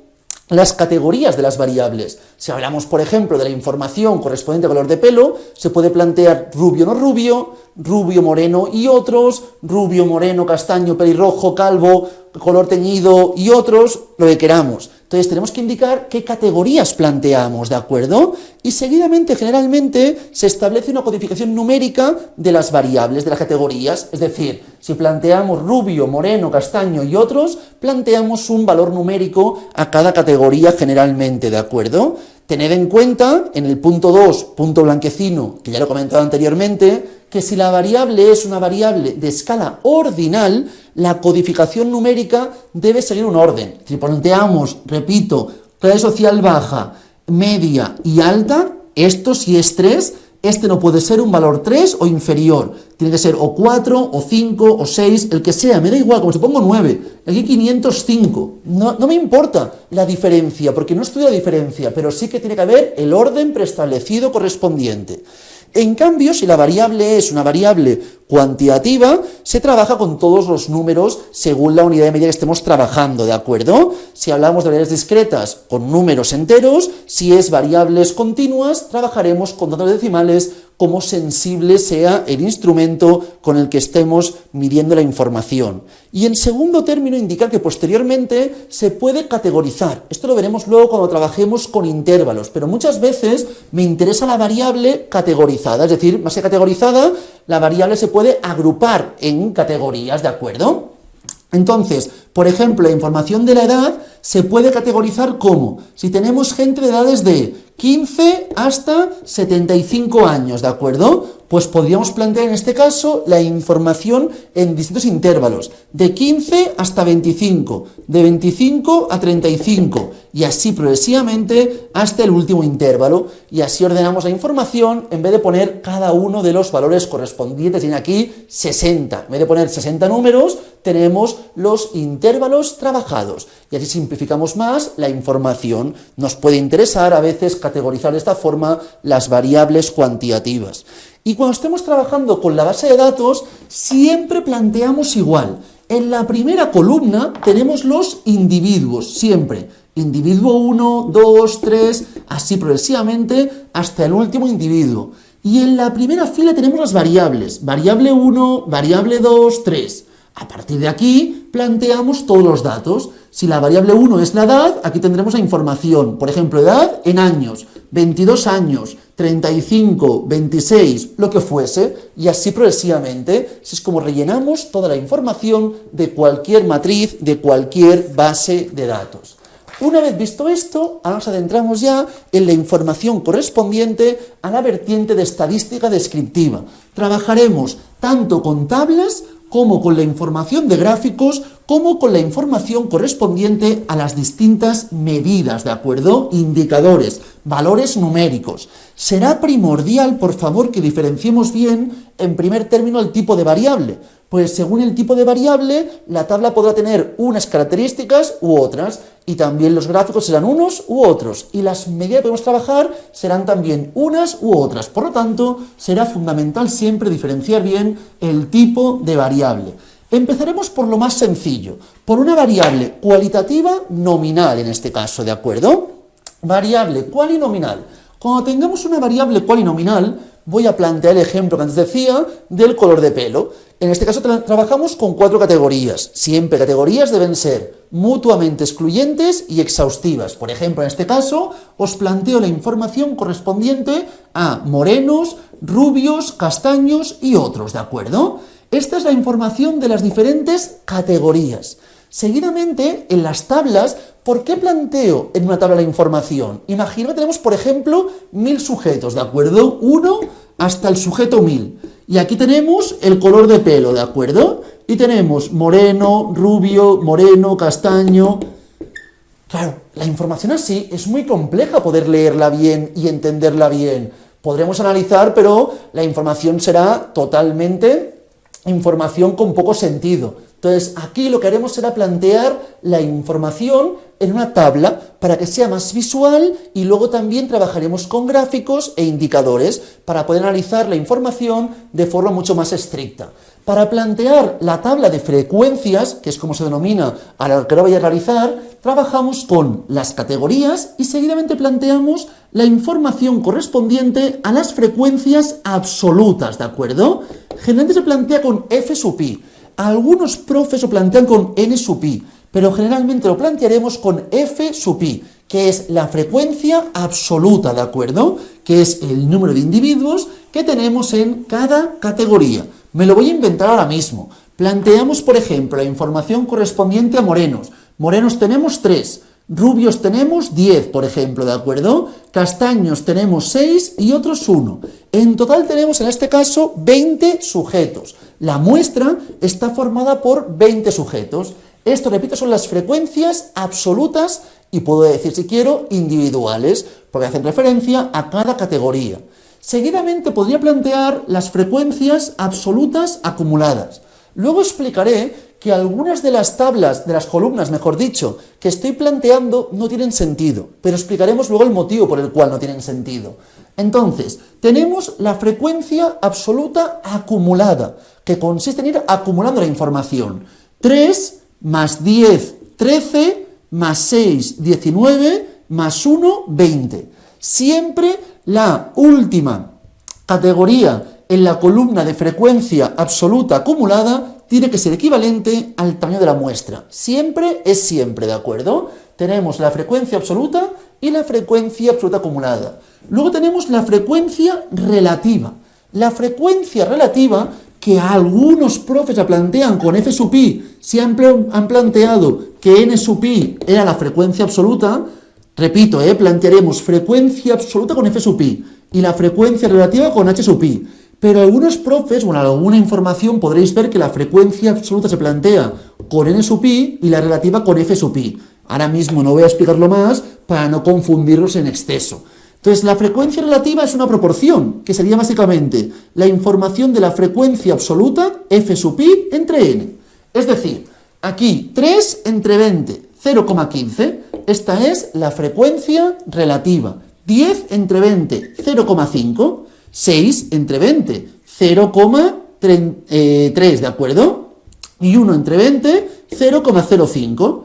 las categorías de las variables. Si hablamos, por ejemplo, de la información correspondiente al color de pelo, se puede plantear rubio no rubio, rubio moreno y otros, rubio moreno, castaño, pelirrojo, calvo, color teñido y otros, lo que queramos. Entonces tenemos que indicar qué categorías planteamos, ¿de acuerdo? Y seguidamente, generalmente, se establece una codificación numérica de las variables, de las categorías. Es decir, si planteamos rubio, moreno, castaño y otros, planteamos un valor numérico a cada categoría generalmente, ¿de acuerdo? Tened en cuenta, en el punto 2, punto blanquecino, que ya lo he comentado anteriormente, que si la variable es una variable de escala ordinal, la codificación numérica debe seguir un orden. Si planteamos, repito, clase social baja, media y alta, esto si es 3, este no puede ser un valor 3 o inferior. Tiene que ser o 4, o 5, o 6, el que sea, me da igual, como si pongo 9, aquí 505. No me importa la diferencia, porque no estudio la diferencia, pero sí que tiene que haber el orden preestablecido correspondiente. En cambio, si la variable es una variable cuantitativa, se trabaja con todos los números según la unidad de medida que estemos trabajando, ¿de acuerdo? Si hablamos de variables discretas, con números enteros; si es variables continuas, trabajaremos con datos decimales, como sensible sea el instrumento con el que estemos midiendo la información. Y en segundo término, indicar que posteriormente se puede categorizar. Esto lo veremos luego cuando trabajemos con intervalos, pero muchas veces me interesa la variable categorizada, es decir, más que categorizada, la variable se puede agrupar en categorías, ¿de acuerdo? Entonces, por ejemplo, la información de la edad se puede categorizar como, si tenemos gente de edades de 15 hasta 75 años, ¿de acuerdo? Pues podríamos plantear en este caso la información en distintos intervalos, de 15 hasta 25, de 25 a 35, y así progresivamente hasta el último intervalo, y así ordenamos la información en vez de poner cada uno de los valores correspondientes. Tiene aquí 60, en vez de poner 60 números, tenemos los intervalos trabajados, y así simplificamos más la información. Nos puede interesar a veces categorizar de esta forma las variables cuantitativas. Y cuando estemos trabajando con la base de datos, siempre planteamos igual. En la primera columna tenemos los individuos, siempre. Individuo 1, 2, 3, así progresivamente hasta el último individuo. Y en la primera fila tenemos las variables. Variable 1, variable 2, 3. A partir de aquí planteamos todos los datos. Si la variable 1 es la edad, aquí tendremos la información. Por ejemplo, edad en años, 22 años, 35, 26, lo que fuese, y así progresivamente. Así es como rellenamos toda la información de cualquier matriz, de cualquier base de datos. Una vez visto esto, ahora nos adentramos ya en la información correspondiente a la vertiente de estadística descriptiva. Trabajaremos tanto con tablas como con la información de gráficos, como con la información correspondiente a las distintas medidas, ¿de acuerdo? Indicadores, valores numéricos. Será primordial, por favor, que diferenciemos bien, en primer término, el tipo de variable. Pues según el tipo de variable, la tabla podrá tener unas características u otras, y también los gráficos serán unos u otros, y las medidas que podemos trabajar serán también unas u otras. Por lo tanto, será fundamental siempre diferenciar bien el tipo de variable. Empezaremos por lo más sencillo, por una variable cualitativa nominal en este caso, ¿de acuerdo? Variable cualinominal. Cuando tengamos una variable cualinominal, voy a plantear el ejemplo que antes decía del color de pelo. En este caso trabajamos con 4 categorías. Siempre categorías deben ser mutuamente excluyentes y exhaustivas. Por ejemplo, en este caso os planteo la información correspondiente a morenos, rubios, castaños y otros, ¿de acuerdo? Esta es la información de las diferentes categorías. Seguidamente, en las tablas, ¿por qué planteo en una tabla la información? Imagino que tenemos, por ejemplo, 1000 sujetos, ¿de acuerdo? 1 hasta el sujeto 1000. Y aquí tenemos el color de pelo, ¿de acuerdo? Y tenemos moreno, rubio, moreno, castaño. Claro, la información así es muy compleja poder leerla bien y entenderla bien. Podremos analizar, pero la información será totalmente información con poco sentido. Entonces, aquí lo que haremos será plantear la información en una tabla para que sea más visual, y luego también trabajaremos con gráficos e indicadores para poder analizar la información de forma mucho más estricta. Para plantear la tabla de frecuencias, que es como se denomina a la que ahora voy a realizar, trabajamos con las categorías y seguidamente planteamos la información correspondiente a las frecuencias absolutas, ¿de acuerdo? Generalmente se plantea con F sub i. Algunos profes lo plantean con N sub i, pero generalmente lo plantearemos con F sub i, que es la frecuencia absoluta, ¿de acuerdo? Que es el número de individuos que tenemos en cada categoría. Me lo voy a inventar ahora mismo. Planteamos, por ejemplo, la información correspondiente a morenos. Morenos tenemos 3, rubios tenemos 10, por ejemplo, ¿de acuerdo? Castaños tenemos 6 y otros 1. En total tenemos, en este caso, 20 sujetos. La muestra está formada por 20 sujetos. Esto, repito, son las frecuencias absolutas y puedo decir, si quiero, individuales, porque hacen referencia a cada categoría. Seguidamente podría plantear las frecuencias absolutas acumuladas. Luego explicaré que algunas de las tablas, de las columnas, mejor dicho, que estoy planteando no tienen sentido, pero explicaremos luego el motivo por el cual no tienen sentido. Entonces, tenemos la frecuencia absoluta acumulada, que consiste en ir acumulando la información. 3 más 10, 13, más 6, 19, más 1, 20. Siempre la última categoría en la columna de frecuencia absoluta acumulada tiene que ser equivalente al tamaño de la muestra. Siempre es siempre, ¿de acuerdo? Tenemos la frecuencia absoluta y la frecuencia absoluta acumulada. Luego tenemos la frecuencia relativa. La frecuencia relativa, que algunos profes la plantean con F sub i, si han planteado que N sub i era la frecuencia absoluta, repito, plantearemos frecuencia absoluta con F sub i y la frecuencia relativa con H sub i. Pero algunos profes, bueno, alguna información podréis ver que la frecuencia absoluta se plantea con N sub i y la relativa con F sub i. Ahora mismo no voy a explicarlo más para no confundirlos en exceso. Entonces, la frecuencia relativa es una proporción, que sería básicamente la información de la frecuencia absoluta, F sub i, entre N. Es decir, aquí 3 entre 20, 0,15. Esta es la frecuencia relativa. 10 entre 20, 0,5. 6 entre 20, 0,3, ¿de acuerdo? Y 1 entre 20, 0,05.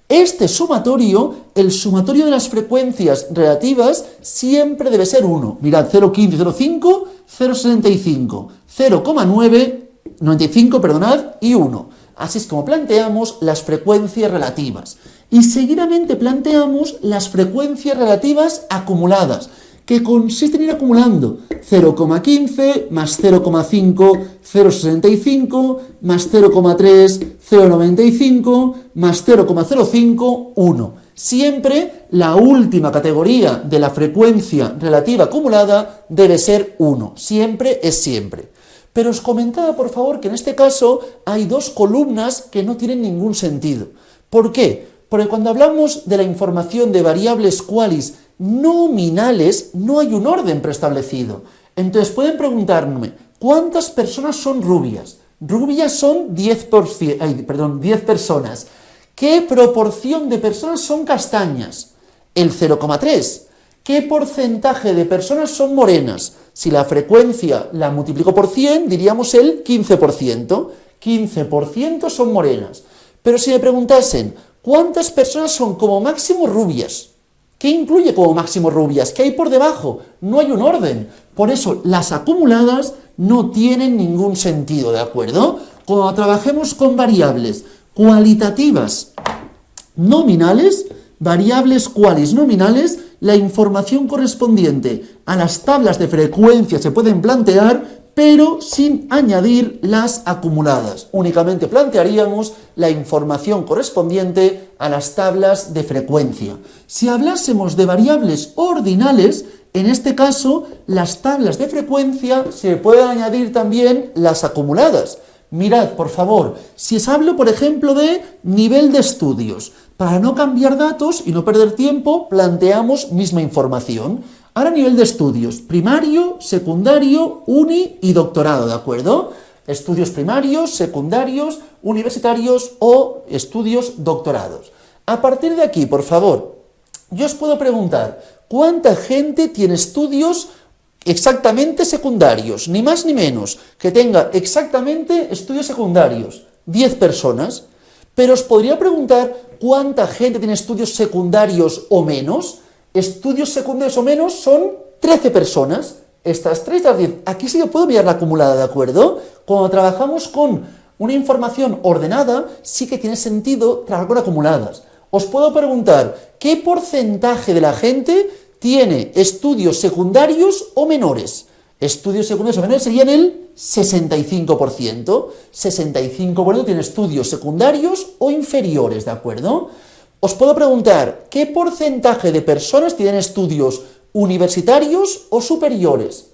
Este sumatorio, el sumatorio de las frecuencias relativas, siempre debe ser 1. Mirad, 0,15, 0,5, 0,65, 0,95, perdonad, y 1. Así es como planteamos las frecuencias relativas. Y seguidamente planteamos las frecuencias relativas acumuladas, que consisten en ir acumulando 0,15 más 0,5, 0,65 más 0,3, 0,95 más 0,05, 1. Siempre la última categoría de la frecuencia relativa acumulada debe ser 1. Siempre es siempre. Pero os comentaba, por favor, que en este caso hay dos columnas que no tienen ningún sentido. ¿Por qué? Porque cuando hablamos de la información de variables qualis nominales, no hay un orden preestablecido. Entonces pueden preguntarme, ¿cuántas personas son rubias? Rubias son 10 personas. ¿Qué proporción de personas son castañas? El 0,3. ¿Qué porcentaje de personas son morenas? Si la frecuencia la multiplico por 100, diríamos el 15%. 15% son morenas. Pero si me preguntasen, ¿cuántas personas son como máximo rubias? ¿Qué incluye como máximo rubias? ¿Qué hay por debajo? No hay un orden. Por eso las acumuladas no tienen ningún sentido, ¿de acuerdo? Cuando trabajemos con variables cualitativas nominales, variables qualis nominales, la información correspondiente a las tablas de frecuencia se pueden plantear, pero sin añadir las acumuladas. Únicamente plantearíamos la información correspondiente a las tablas de frecuencia. Si hablásemos de variables ordinales, en este caso, las tablas de frecuencia se pueden añadir también las acumuladas. Mirad, por favor, si os hablo, por ejemplo, de nivel de estudios, para no cambiar datos y no perder tiempo, planteamos misma información. Ahora nivel de estudios, primario, secundario, uni y doctorado, ¿de acuerdo? Estudios primarios, secundarios, universitarios o estudios doctorados. A partir de aquí, por favor, yo os puedo preguntar, ¿cuánta gente tiene estudios exactamente secundarios? Ni más ni menos, que tenga exactamente estudios secundarios. 10 personas. Pero os podría preguntar, ¿cuánta gente tiene estudios secundarios o menos? Estudios secundarios o menos son 13 personas. Estas 3 de las 10. Aquí sí que puedo mirar la acumulada, ¿de acuerdo? Cuando trabajamos con una información ordenada, sí que tiene sentido trabajar con acumuladas. Os puedo preguntar, ¿qué porcentaje de la gente tiene estudios secundarios o menores? Estudios secundarios o menores serían el 65%. 65% tiene estudios secundarios o inferiores, ¿de acuerdo? Os puedo preguntar, ¿qué porcentaje de personas tienen estudios universitarios o superiores?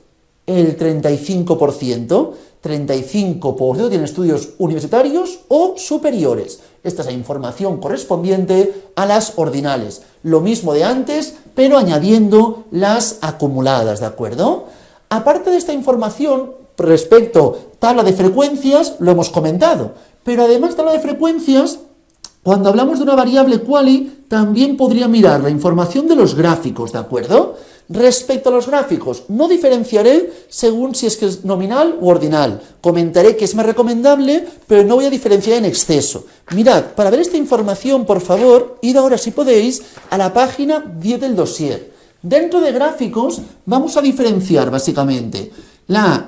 El 35%. 35% tienen estudios universitarios o superiores. Esta es la información correspondiente a las ordinales. Lo mismo de antes, pero añadiendo las acumuladas, ¿de acuerdo? Aparte de esta información, respecto a tabla de frecuencias, lo hemos comentado. Pero además de tabla de frecuencias, cuando hablamos de una variable quali, también podría mirar la información de los gráficos, ¿de acuerdo? Respecto a los gráficos, no diferenciaré según si es que es nominal u ordinal. Comentaré que es más recomendable, pero no voy a diferenciar en exceso. Mirad, para ver esta información, por favor, id ahora, si podéis, a la página 10 del dossier. Dentro de gráficos vamos a diferenciar básicamente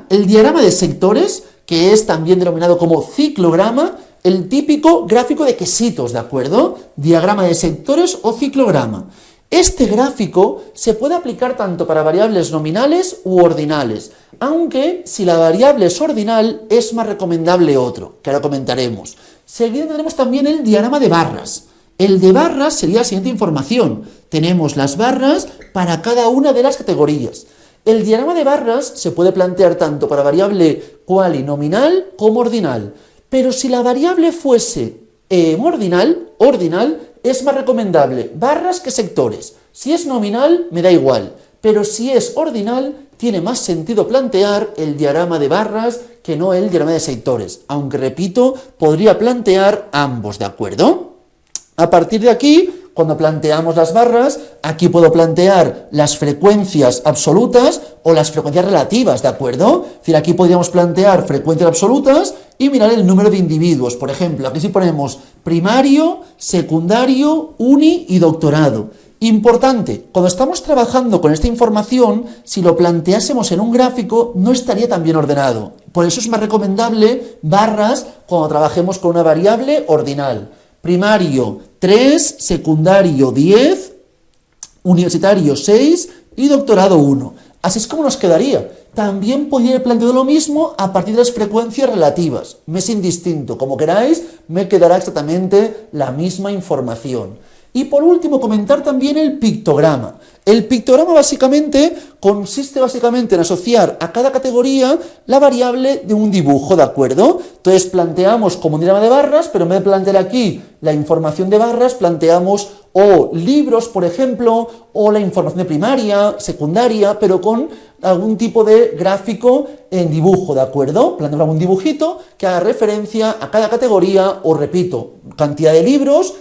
el diagrama de sectores, que es también denominado como ciclograma, el típico gráfico de quesitos, ¿de acuerdo? Diagrama de sectores o ciclograma. Este gráfico se puede aplicar tanto para variables nominales u ordinales, aunque si la variable es ordinal es más recomendable otro, que ahora comentaremos. Seguido tendremos también el diagrama de barras. El de barras sería la siguiente información. Tenemos las barras para cada una de las categorías. El diagrama de barras se puede plantear tanto para variable quali nominal como ordinal. Pero si la variable fuese ordinal, es más recomendable barras que sectores. Si es nominal, me da igual. Pero si es ordinal, tiene más sentido plantear el diagrama de barras que no el diagrama de sectores. Aunque, repito, podría plantear ambos, ¿de acuerdo? A partir de aquí, cuando planteamos las barras, aquí puedo plantear las frecuencias absolutas o las frecuencias relativas, ¿de acuerdo? Es decir, aquí podríamos plantear frecuencias absolutas y mirar el número de individuos. Por ejemplo, aquí si ponemos primario, secundario, uni y doctorado. Importante, cuando estamos trabajando con esta información, si lo planteásemos en un gráfico, no estaría tan bien ordenado. Por eso es más recomendable barras cuando trabajemos con una variable ordinal. primario 3, secundario 10, universitario 6 y doctorado 1. Así es como nos quedaría. También podría haber planteado lo mismo a partir de las frecuencias relativas. Me es indistinto, como queráis, me quedará exactamente la misma información. Y por último, comentar también el pictograma. El pictograma consiste en asociar a cada categoría la variable de un dibujo, ¿de acuerdo? Entonces planteamos como un diagrama de barras, pero en vez de plantear aquí la información de barras, planteamos o libros, por ejemplo, o la información de primaria, secundaria, pero con algún tipo de gráfico en dibujo, ¿de acuerdo? Planteamos algún dibujito que haga referencia a cada categoría, o repito, cantidad de libros,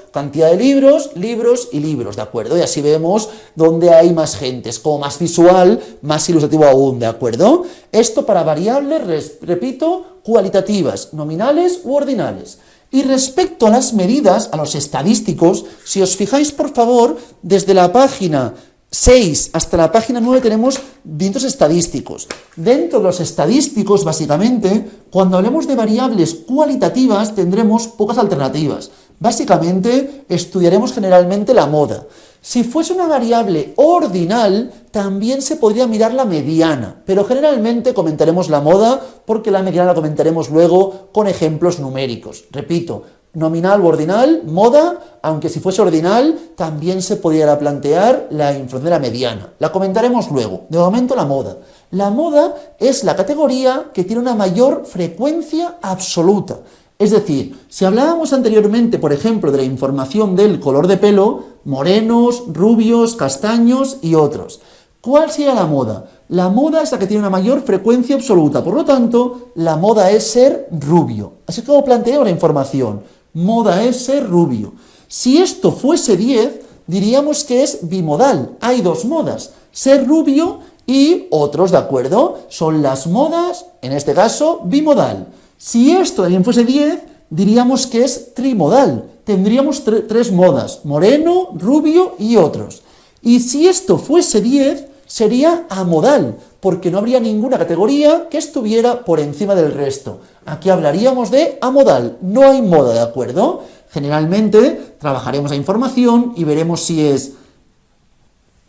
libros y libros, ¿de acuerdo? Y así vemos dónde hay más gente, es como más visual, más ilustrativo aún, ¿de acuerdo? Esto para variables, repito, cualitativas, nominales u ordinales. Y respecto a las medidas, a los estadísticos, si os fijáis, por favor, desde la página 6 hasta la página 9 tenemos distintos estadísticos. Dentro de los estadísticos, básicamente, cuando hablemos de variables cualitativas, tendremos pocas alternativas. Básicamente, estudiaremos generalmente la moda. Si fuese una variable ordinal, también se podría mirar la mediana, pero generalmente comentaremos la moda porque la mediana la comentaremos luego con ejemplos numéricos. Repito, nominal u ordinal, moda, aunque si fuese ordinal, también se podría plantear la información de la mediana. La comentaremos luego. De momento, la moda. La moda es la categoría que tiene una mayor frecuencia absoluta. Es decir, si hablábamos anteriormente, por ejemplo, de la información del color de pelo, morenos, rubios, castaños y otros. ¿Cuál sería la moda? La moda es la que tiene una mayor frecuencia absoluta, por lo tanto, la moda es ser rubio. Así como planteo la información, moda es ser rubio. Si esto fuese 10, diríamos que es bimodal. Hay dos modas, ser rubio y otros, ¿de acuerdo? Son las modas, en este caso, bimodal. Si esto también fuese 10, diríamos que es trimodal. Tendríamos tres modas, moreno, rubio y otros. Y si esto fuese 10, sería amodal, porque no habría ninguna categoría que estuviera por encima del resto. Aquí hablaríamos de amodal, no hay moda, ¿de acuerdo? Generalmente trabajaremos la información y veremos si es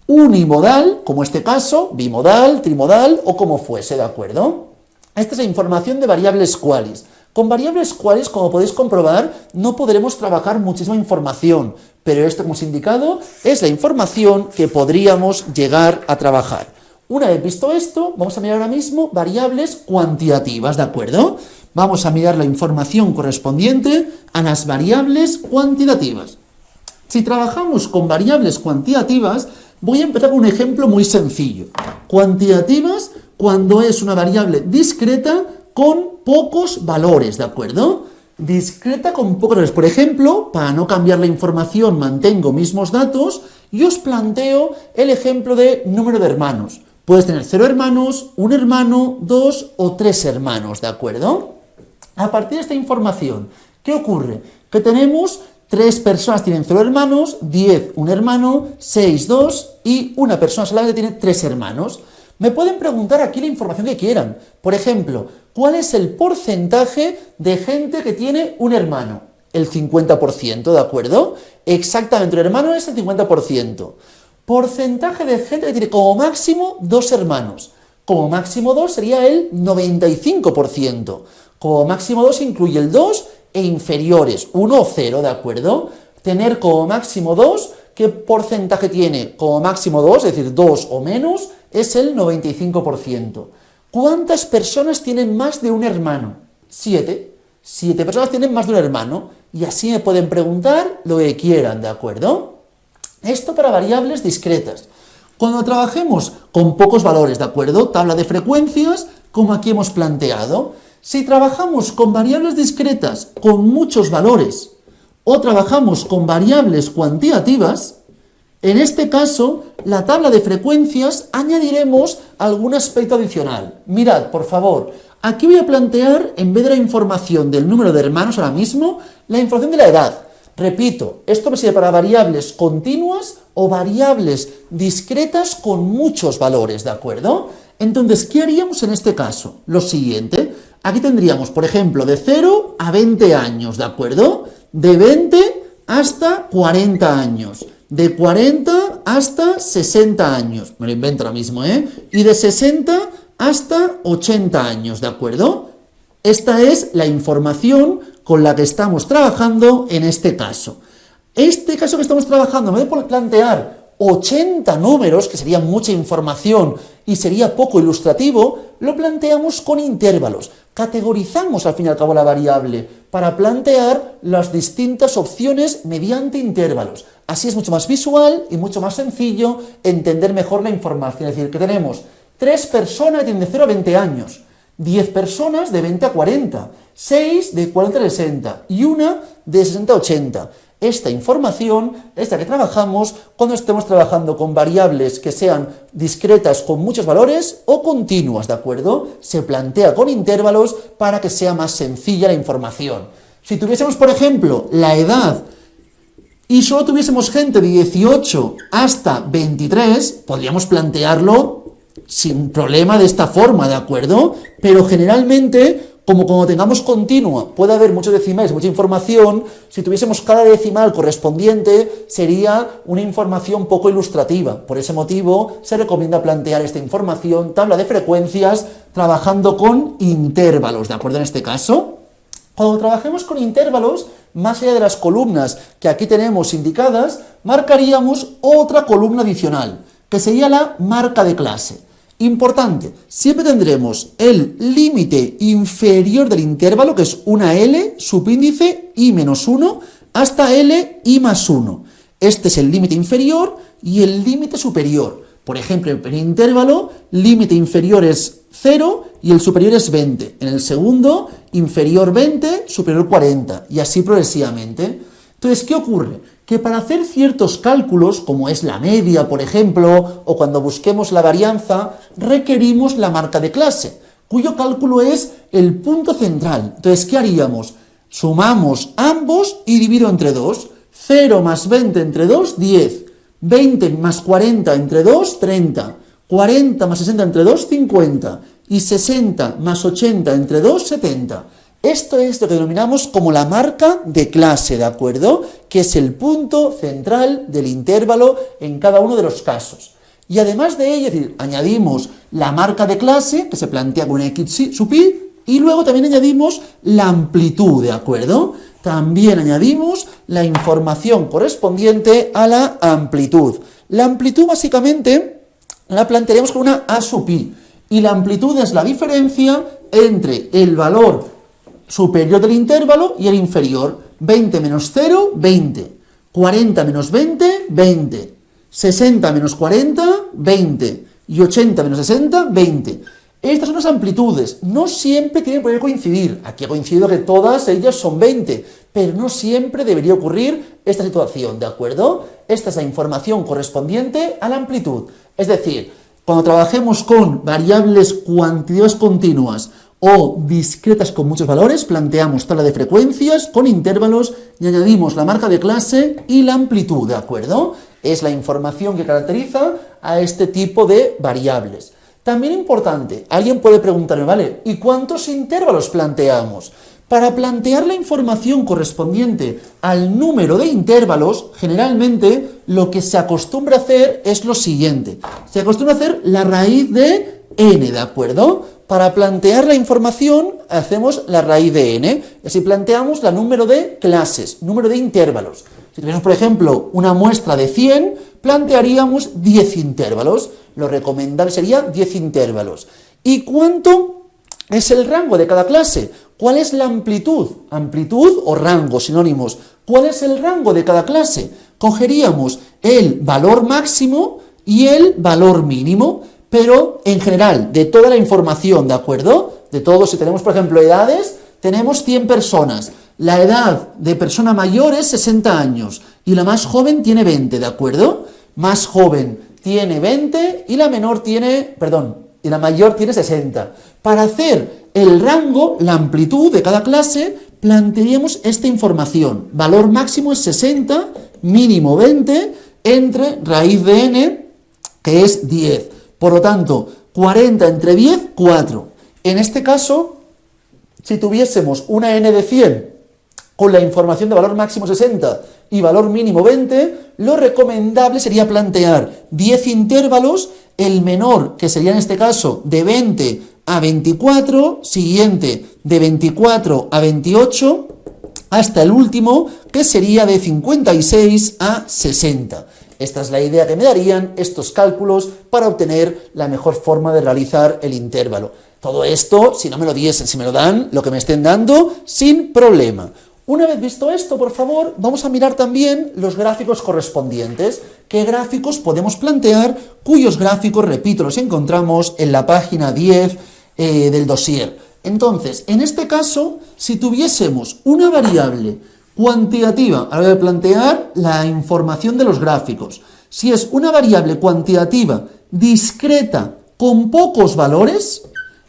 unimodal, como este caso, bimodal, trimodal o como fuese, ¿de acuerdo? Esta es la información de variables qualis. Con variables qualis, como podéis comprobar, no podremos trabajar muchísima información, pero esto, como os he indicado, es la información que podríamos llegar a trabajar. Una vez visto esto, vamos a mirar ahora mismo variables cuantitativas, ¿de acuerdo? Vamos a mirar la información correspondiente a las variables cuantitativas. Si trabajamos con variables cuantitativas, voy a empezar con un ejemplo muy sencillo. Cuantitativas cuando es una variable discreta con pocos valores, ¿de acuerdo? Discreta con pocos valores. Por ejemplo, para no cambiar la información, mantengo mismos datos y os planteo el ejemplo de número de hermanos. Puedes tener 0 hermanos, 1 hermano, 2 o 3 hermanos, ¿de acuerdo? A partir de esta información, ¿qué ocurre? Que tenemos 3 personas tienen 0 hermanos, 10 un hermano, 6 2 y una persona solamente tiene 3 hermanos. Me pueden preguntar aquí la información que quieran. Por ejemplo, ¿cuál es el porcentaje de gente que tiene un hermano? El 50%, ¿de acuerdo? Exactamente, un hermano es el 50%. Porcentaje de gente que tiene como máximo 2 hermanos. Como máximo 2 sería el 95%. Como máximo 2 incluye el 2 e inferiores, 1 o 0, ¿de acuerdo? Tener como máximo 2, ¿qué porcentaje tiene? Como máximo 2, es decir, 2 o menos, es el 95%. ¿Cuántas personas tienen más de un hermano? 7. 7 personas tienen más de un hermano. Y así me pueden preguntar lo que quieran, ¿de acuerdo? Esto para variables discretas. Cuando trabajemos con pocos valores, ¿de acuerdo? Tabla de frecuencias, como aquí hemos planteado. Si trabajamos con variables discretas con muchos valores o trabajamos con variables cuantitativas, en este caso, la tabla de frecuencias añadiremos algún aspecto adicional. Mirad, por favor, aquí voy a plantear, en vez de la información del número de hermanos ahora mismo, la información de la edad. Repito, esto me sirve para variables continuas o variables discretas con muchos valores, ¿de acuerdo? Entonces, ¿qué haríamos en este caso? Lo siguiente, aquí tendríamos, por ejemplo, de 0 a 20 años, ¿de acuerdo? De 20 hasta 40 años. De 40 hasta 60 años. Me lo invento ahora mismo, ¿eh? Y de 60 hasta 80 años, ¿de acuerdo? Esta es la información con la que estamos trabajando en este caso. Este caso que estamos trabajando, en vez de plantear 80 números, que sería mucha información y sería poco ilustrativo, lo planteamos con intervalos. Categorizamos al fin y al cabo la variable para plantear las distintas opciones mediante intervalos. Así es mucho más visual y mucho más sencillo entender mejor la información. Es decir, que tenemos 3 personas que tienen de 0 a 20 años, 10 personas de 20 a 40, 6 de 40 a 60 y una de 60 a 80. Esta información es la que trabajamos cuando estemos trabajando con variables que sean discretas con muchos valores o continuas, ¿de acuerdo? Se plantea con intervalos para que sea más sencilla la información. Si tuviésemos, por ejemplo, la edad y solo tuviésemos gente de 18 hasta 23, podríamos plantearlo sin problema de esta forma, ¿de acuerdo? Pero generalmente, como cuando tengamos continua puede haber muchos decimales, mucha información, si tuviésemos cada decimal correspondiente sería una información poco ilustrativa. Por ese motivo se recomienda plantear esta información, tabla de frecuencias, trabajando con intervalos, ¿de acuerdo? En este caso, cuando trabajemos con intervalos, más allá de las columnas que aquí tenemos indicadas, marcaríamos otra columna adicional, que sería la marca de clase. Importante, siempre tendremos el límite inferior del intervalo, que es una L, subíndice I-1, hasta L, I+1. Este es el límite inferior y el límite superior. Por ejemplo, en el primer intervalo, límite inferior es 0 y el superior es 20. En el segundo, inferior 20, superior 40, y así progresivamente. Entonces, ¿qué ocurre? Que para hacer ciertos cálculos, como es la media, por ejemplo, o cuando busquemos la varianza, requerimos la marca de clase, cuyo cálculo es el punto central. Entonces, ¿qué haríamos? Sumamos ambos y divido entre 2. 0 más 20 entre 2, 10. 20 más 40 entre 2, 30. 40 más 60 entre 2, 50. Y 60 más 80 entre 2, 70. Esto es lo que denominamos como la marca de clase, ¿de acuerdo? Que es el punto central del intervalo en cada uno de los casos. Y además de ello, es decir, añadimos la marca de clase, que se plantea con x sub i, y luego también añadimos la amplitud, ¿de acuerdo? También añadimos la información correspondiente a la amplitud. La amplitud básicamente la plantearemos con una a sub i, y la amplitud es la diferencia entre el valor superior del intervalo y el inferior. 20 menos 0, 20. 40 menos 20, 20. 60 menos 40, 20. Y 80 menos 60, 20. Estas son las amplitudes. No siempre tienen por qué coincidir. Aquí ha coincidido que todas ellas son 20, pero no siempre debería ocurrir esta situación, ¿de acuerdo? Esta es la información correspondiente a la amplitud. Es decir, cuando trabajemos con variables cuantitativas continuas o discretas con muchos valores, planteamos tabla de frecuencias con intervalos y añadimos la marca de clase y la amplitud, ¿de acuerdo? Es la información que caracteriza a este tipo de variables. También importante, alguien puede preguntarme, ¿vale? ¿Y cuántos intervalos planteamos? Para plantear la información correspondiente al número de intervalos, generalmente lo que se acostumbra a hacer es lo siguiente. Se acostumbra a hacer la raíz de n, ¿de acuerdo? Para plantear la información hacemos la raíz de n, y así planteamos el número de clases, número de intervalos. Si tuviéramos, por ejemplo, una muestra de 100, plantearíamos 10 intervalos. Lo recomendable sería 10 intervalos. ¿Y cuánto es el rango de cada clase? ¿Cuál es la amplitud? Amplitud o rango, sinónimos. ¿Cuál es el rango de cada clase? Cogeríamos el valor máximo y el valor mínimo, pero en general, de toda la información, ¿de acuerdo? De todos, si tenemos, por ejemplo, edades, tenemos 100 personas. La edad de persona mayor es 60 años y la más joven tiene 20, ¿de acuerdo? Más joven tiene 20 y la menor tiene, y la mayor tiene 60. Para hacer el rango, la amplitud de cada clase, plantearíamos esta información. Valor máximo es 60, mínimo 20, entre raíz de n, que es 10. Por lo tanto, 40 entre 10, 4. En este caso, si tuviésemos una n de 100 con la información de valor máximo 60 y valor mínimo 20, lo recomendable sería plantear 10 intervalos, el menor, que sería en este caso de 20 a 24, siguiente de 24 a 28, hasta el último, que sería de 56 a 60. Esta es la idea que me darían estos cálculos para obtener la mejor forma de realizar el intervalo. Todo esto, si no me lo diesen, si me lo dan, lo que me estén dando, sin problema. Una vez visto esto, por favor, vamos a mirar también los gráficos correspondientes. ¿Qué gráficos podemos plantear? Cuyos gráficos, repito, los encontramos en la página 10 del dossier. Entonces, en este caso, si tuviésemos una variable cuantitativa, a la hora de plantear la información de los gráficos, si es una variable cuantitativa discreta con pocos valores,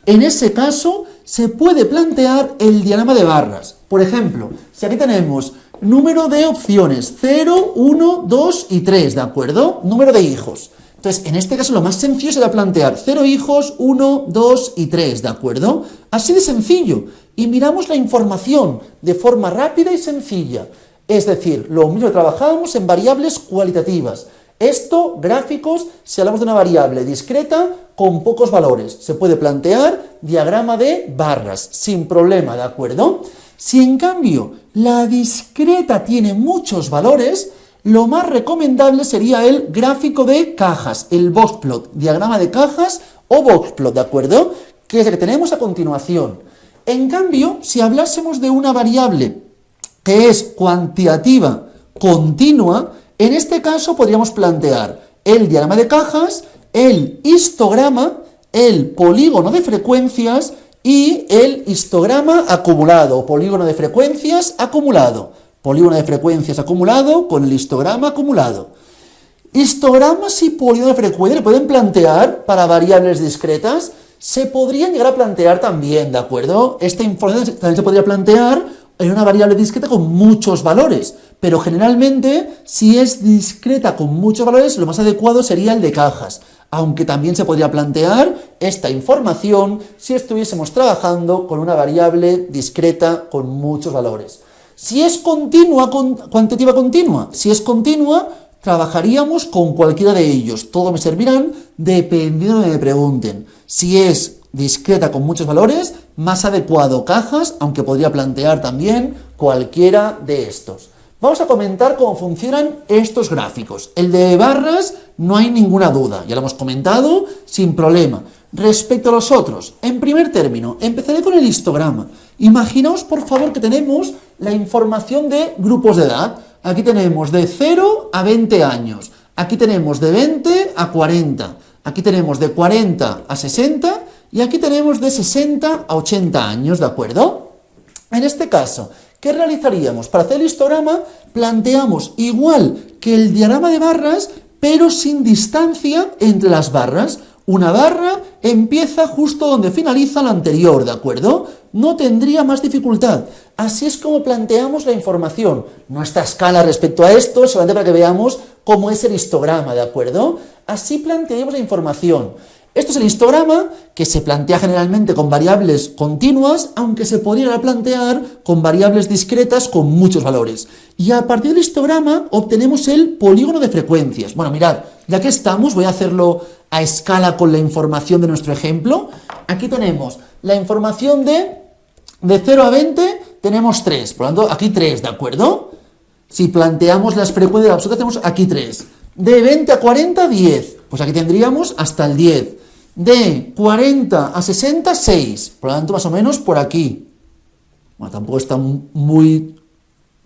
en ese caso se puede plantear el diagrama de barras. Por ejemplo, si aquí tenemos número de opciones, 0, 1, 2 y 3, ¿de acuerdo? Número de hijos. Entonces, en este caso lo más sencillo será plantear 0 hijos, 1, 2 y 3, ¿de acuerdo? Así de sencillo. Y miramos la información de forma rápida y sencilla. Es decir, lo mismo que trabajábamos en variables cualitativas. Esto, gráficos, si hablamos de una variable discreta con pocos valores. Se puede plantear diagrama de barras, sin problema, ¿de acuerdo? Si en cambio la discreta tiene muchos valores, lo más recomendable sería el gráfico de cajas, el boxplot, diagrama de cajas o boxplot, ¿de acuerdo? Que es el que tenemos a continuación. En cambio, si hablásemos de una variable que es cuantitativa continua, en este caso podríamos plantear el diagrama de cajas, el histograma, el polígono de frecuencias y el histograma acumulado, o polígono de frecuencias acumulado. Polígono de frecuencias acumulado con el histograma acumulado. Histogramas y polígono de frecuencias se pueden plantear para variables discretas, se podrían llegar a plantear también, ¿de acuerdo? Esta información también se podría plantear en una variable discreta con muchos valores, pero generalmente, si es discreta con muchos valores, lo más adecuado sería el de cajas, aunque también se podría plantear esta información si estuviésemos trabajando con una variable discreta con muchos valores. Si es continua, cuantitativa continua, si es continua, trabajaríamos con cualquiera de ellos. Todos me servirán dependiendo de lo que me pregunten. Si es discreta con muchos valores, más adecuado cajas, aunque podría plantear también cualquiera de estos. Vamos a comentar cómo funcionan estos gráficos. El de barras no hay ninguna duda, ya lo hemos comentado sin problema. Respecto a los otros, en primer término, empezaré con el histograma. Imaginaos, por favor, que tenemos la información de grupos de edad. Aquí tenemos de 0 a 20 años. Aquí tenemos de 20 a 40. Aquí tenemos de 40 a 60. Y aquí tenemos de 60 a 80 años, ¿de acuerdo? En este caso, ¿qué realizaríamos? Para hacer el histograma, planteamos igual que el diagrama de barras, pero sin distancia entre las barras. Una barra empieza justo donde finaliza la anterior, ¿de acuerdo? No tendría más dificultad. Así es como planteamos la información. No está a escala respecto a esto, solamente para que veamos cómo es el histograma, ¿de acuerdo? Así planteamos la información. Esto es el histograma, que se plantea generalmente con variables continuas, aunque se podría plantear con variables discretas con muchos valores. Y a partir del histograma obtenemos el polígono de frecuencias. Bueno, mirad, ya que estamos, voy a hacerlo a escala con la información de nuestro ejemplo. Aquí tenemos la información de 0 a 20, tenemos 3, por lo tanto, aquí 3, ¿de acuerdo? Si planteamos las frecuencias absolutas, tenemos aquí 3. De 20 a 40, 10, pues aquí tendríamos hasta el 10. De 40 a 60, 6, por lo tanto, más o menos por aquí. Bueno, tampoco está muy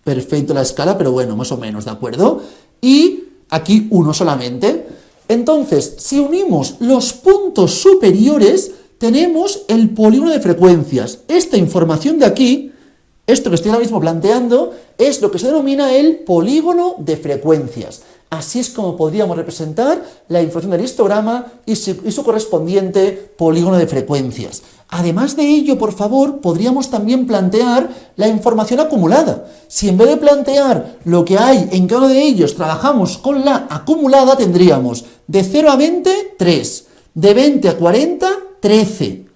perfecto la escala, pero bueno, más o menos, ¿de acuerdo? Y aquí 1 solamente. Entonces, si unimos los puntos superiores, tenemos el polígono de frecuencias. Esta información de aquí, esto que estoy ahora mismo planteando, es lo que se denomina el polígono de frecuencias. Así es como podríamos representar la información del histograma y su correspondiente polígono de frecuencias. Además de ello, por favor, podríamos también plantear la información acumulada. Si en vez de plantear lo que hay en cada uno de ellos, trabajamos con la acumulada, tendríamos de 0 a 20, 3, de 20 a 40, 13,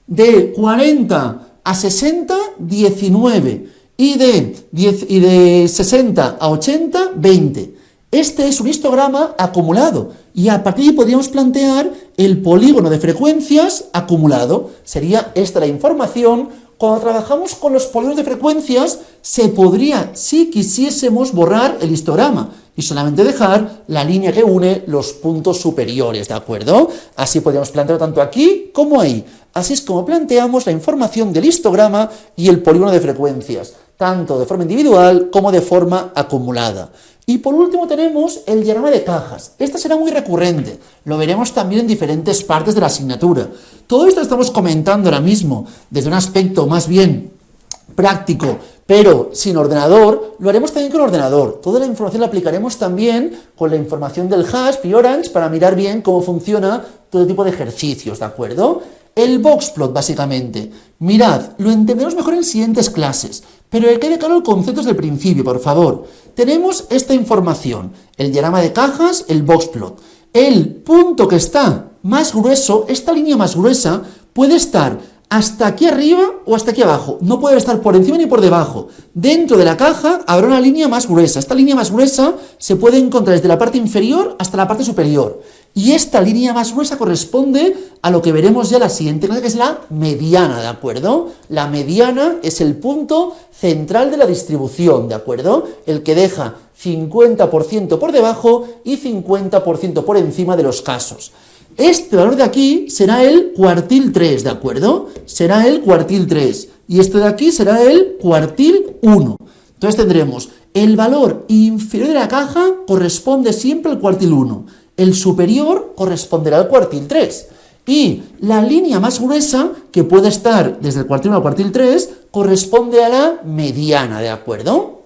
de 40 a 60, 19, y de 60 a 80, 20. Este es un histograma acumulado y a partir de ahí podríamos plantear el polígono de frecuencias acumulado. Sería esta la información. Cuando trabajamos con los polígonos de frecuencias, se podría, si quisiésemos, borrar el histograma y solamente dejar la línea que une los puntos superiores, ¿de acuerdo? Así podríamos plantearlo tanto aquí como ahí. Así es como planteamos la información del histograma y el polígono de frecuencias, tanto de forma individual como de forma acumulada. Y por último tenemos el diagrama de cajas. Este será muy recurrente, lo veremos también en diferentes partes de la asignatura. Todo esto lo estamos comentando ahora mismo desde un aspecto más bien práctico, pero sin ordenador, lo haremos también con ordenador. Toda la información la aplicaremos también con la información del HASP y Orange para mirar bien cómo funciona todo tipo de ejercicios, ¿de acuerdo? El boxplot, básicamente. Mirad, lo entendemos mejor en siguientes clases, pero que quede claro el concepto desde el principio, por favor. Tenemos esta información, el diagrama de cajas, el boxplot. El punto que está más grueso, esta línea más gruesa, puede estar hasta aquí arriba o hasta aquí abajo. No puede estar por encima ni por debajo. Dentro de la caja habrá una línea más gruesa. Esta línea más gruesa se puede encontrar desde la parte inferior hasta la parte superior. Y esta línea más gruesa corresponde a lo que veremos ya la siguiente clase, que es la mediana, ¿de acuerdo? La mediana es el punto central de la distribución, ¿de acuerdo? El que deja 50% por debajo y 50% por encima de los casos. Este valor de aquí será el cuartil 3, ¿de acuerdo? Será el cuartil 3. Y este de aquí será el cuartil 1. Entonces tendremos el valor inferior de la caja corresponde siempre al cuartil 1. El superior corresponderá al cuartil 3. Y la línea más gruesa, que puede estar desde el cuartil 1 al cuartil 3, corresponde a la mediana, ¿de acuerdo?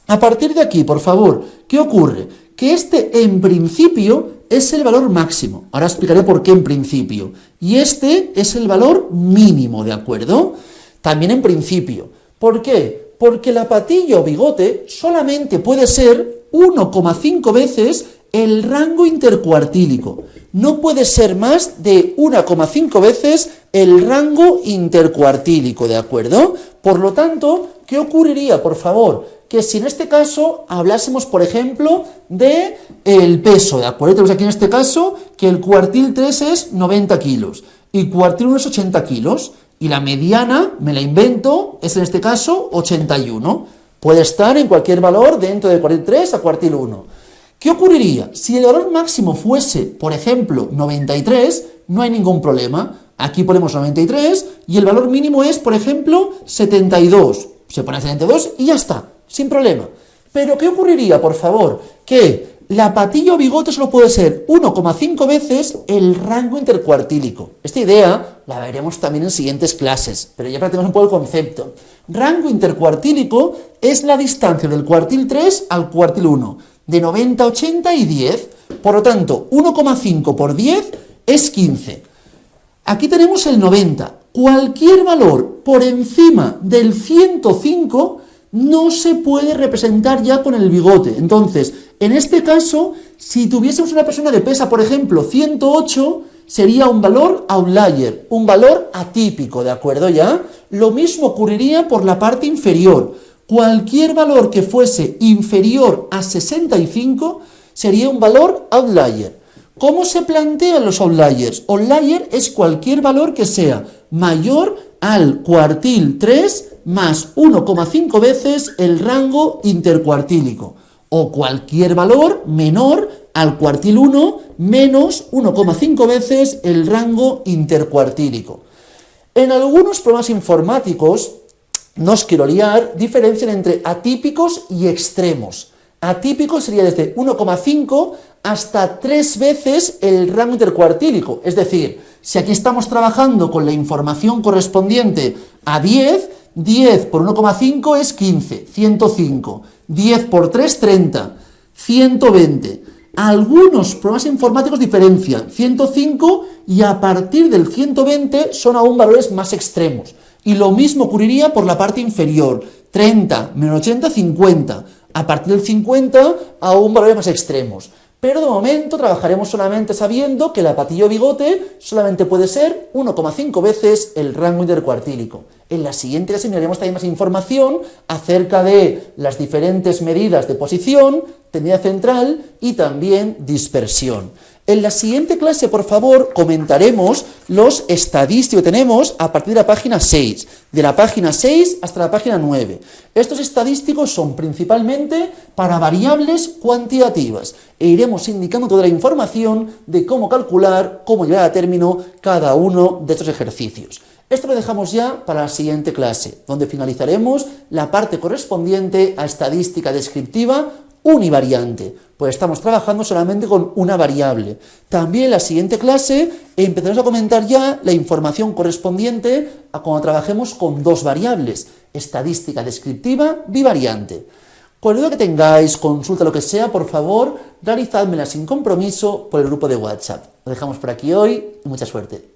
A partir de aquí, por favor, ¿qué ocurre? Que este, en principio, es el valor máximo. Ahora explicaré por qué en principio. Y este es el valor mínimo, ¿de acuerdo? También en principio. ¿Por qué? Porque la patilla o bigote solamente puede ser 1,5 veces el rango intercuartílico. No puede ser más de 1,5 veces el rango intercuartílico, ¿de acuerdo? Por lo tanto, ¿qué ocurriría, por favor? Que si en este caso hablásemos, por ejemplo, de el peso, ¿de acuerdo? Tenemos aquí en este caso que el cuartil 3 es 90 kilos y cuartil 1 es 80 kilos y la mediana, me la invento, es en este caso 81. Puede estar en cualquier valor dentro de cuartil 3 a cuartil 1. ¿Qué ocurriría? Si el valor máximo fuese, por ejemplo, 93, no hay ningún problema. Aquí ponemos 93 y el valor mínimo es, por ejemplo, 72. Se pone 72 y ya está, sin problema. Pero ¿qué ocurriría, por favor? Que la patilla o bigote solo puede ser 1,5 veces el rango intercuartílico. Esta idea la veremos también en siguientes clases, pero ya practicamos un poco el concepto. Rango intercuartílico es la distancia del cuartil 3 al cuartil 1, de 90, 80 y 10. Por lo tanto, 1,5 por 10 es 15. Aquí tenemos el 90. Cualquier valor por encima del 105 no se puede representar ya con el bigote. Entonces, en este caso, si tuviésemos una persona que pesa, por ejemplo, 108, sería un valor outlier, un valor atípico, ¿de acuerdo ya? Lo mismo ocurriría por la parte inferior. Cualquier valor que fuese inferior a 65 sería un valor outlier. ¿Cómo se plantean los outliers? Outlier es cualquier valor que sea mayor al cuartil 3 más 1,5 veces el rango intercuartílico, o cualquier valor menor al cuartil 1 menos 1,5 veces el rango intercuartílico. En algunos programas informáticos, no os quiero liar, diferencian entre atípicos y extremos. Atípico sería desde 1,5 hasta 3 veces el rango intercuartílico. Es decir, si aquí estamos trabajando con la información correspondiente a 10, 10 por 1,5 es 15, 105. 10 por 3, 30, 120. Algunos programas informáticos diferencian 105 y a partir del 120 son aún valores más extremos. Y lo mismo ocurriría por la parte inferior. 30 menos 80, 50. A partir del 50 aún valores más extremos. Pero de momento trabajaremos solamente sabiendo que la patillo bigote solamente puede ser 1,5 veces el rango intercuartílico. En la siguiente clase miraremos también más información acerca de las diferentes medidas de posición, tendencia central y también dispersión. En la siguiente clase, por favor, comentaremos los estadísticos que tenemos a partir de la página 6, de la página 6 hasta la página 9. Estos estadísticos son principalmente para variables cuantitativas e iremos indicando toda la información de cómo calcular, cómo llevar a término cada uno de estos ejercicios. Esto lo dejamos ya para la siguiente clase, donde finalizaremos la parte correspondiente a estadística descriptiva univariante, pues estamos trabajando solamente con una variable. También en la siguiente clase empezaremos a comentar ya la información correspondiente a cuando trabajemos con dos variables, estadística descriptiva bivariante. Cualquier duda que tengáis, consulta, lo que sea, por favor, realizádmela sin compromiso por el grupo de WhatsApp. Lo dejamos por aquí hoy y mucha suerte.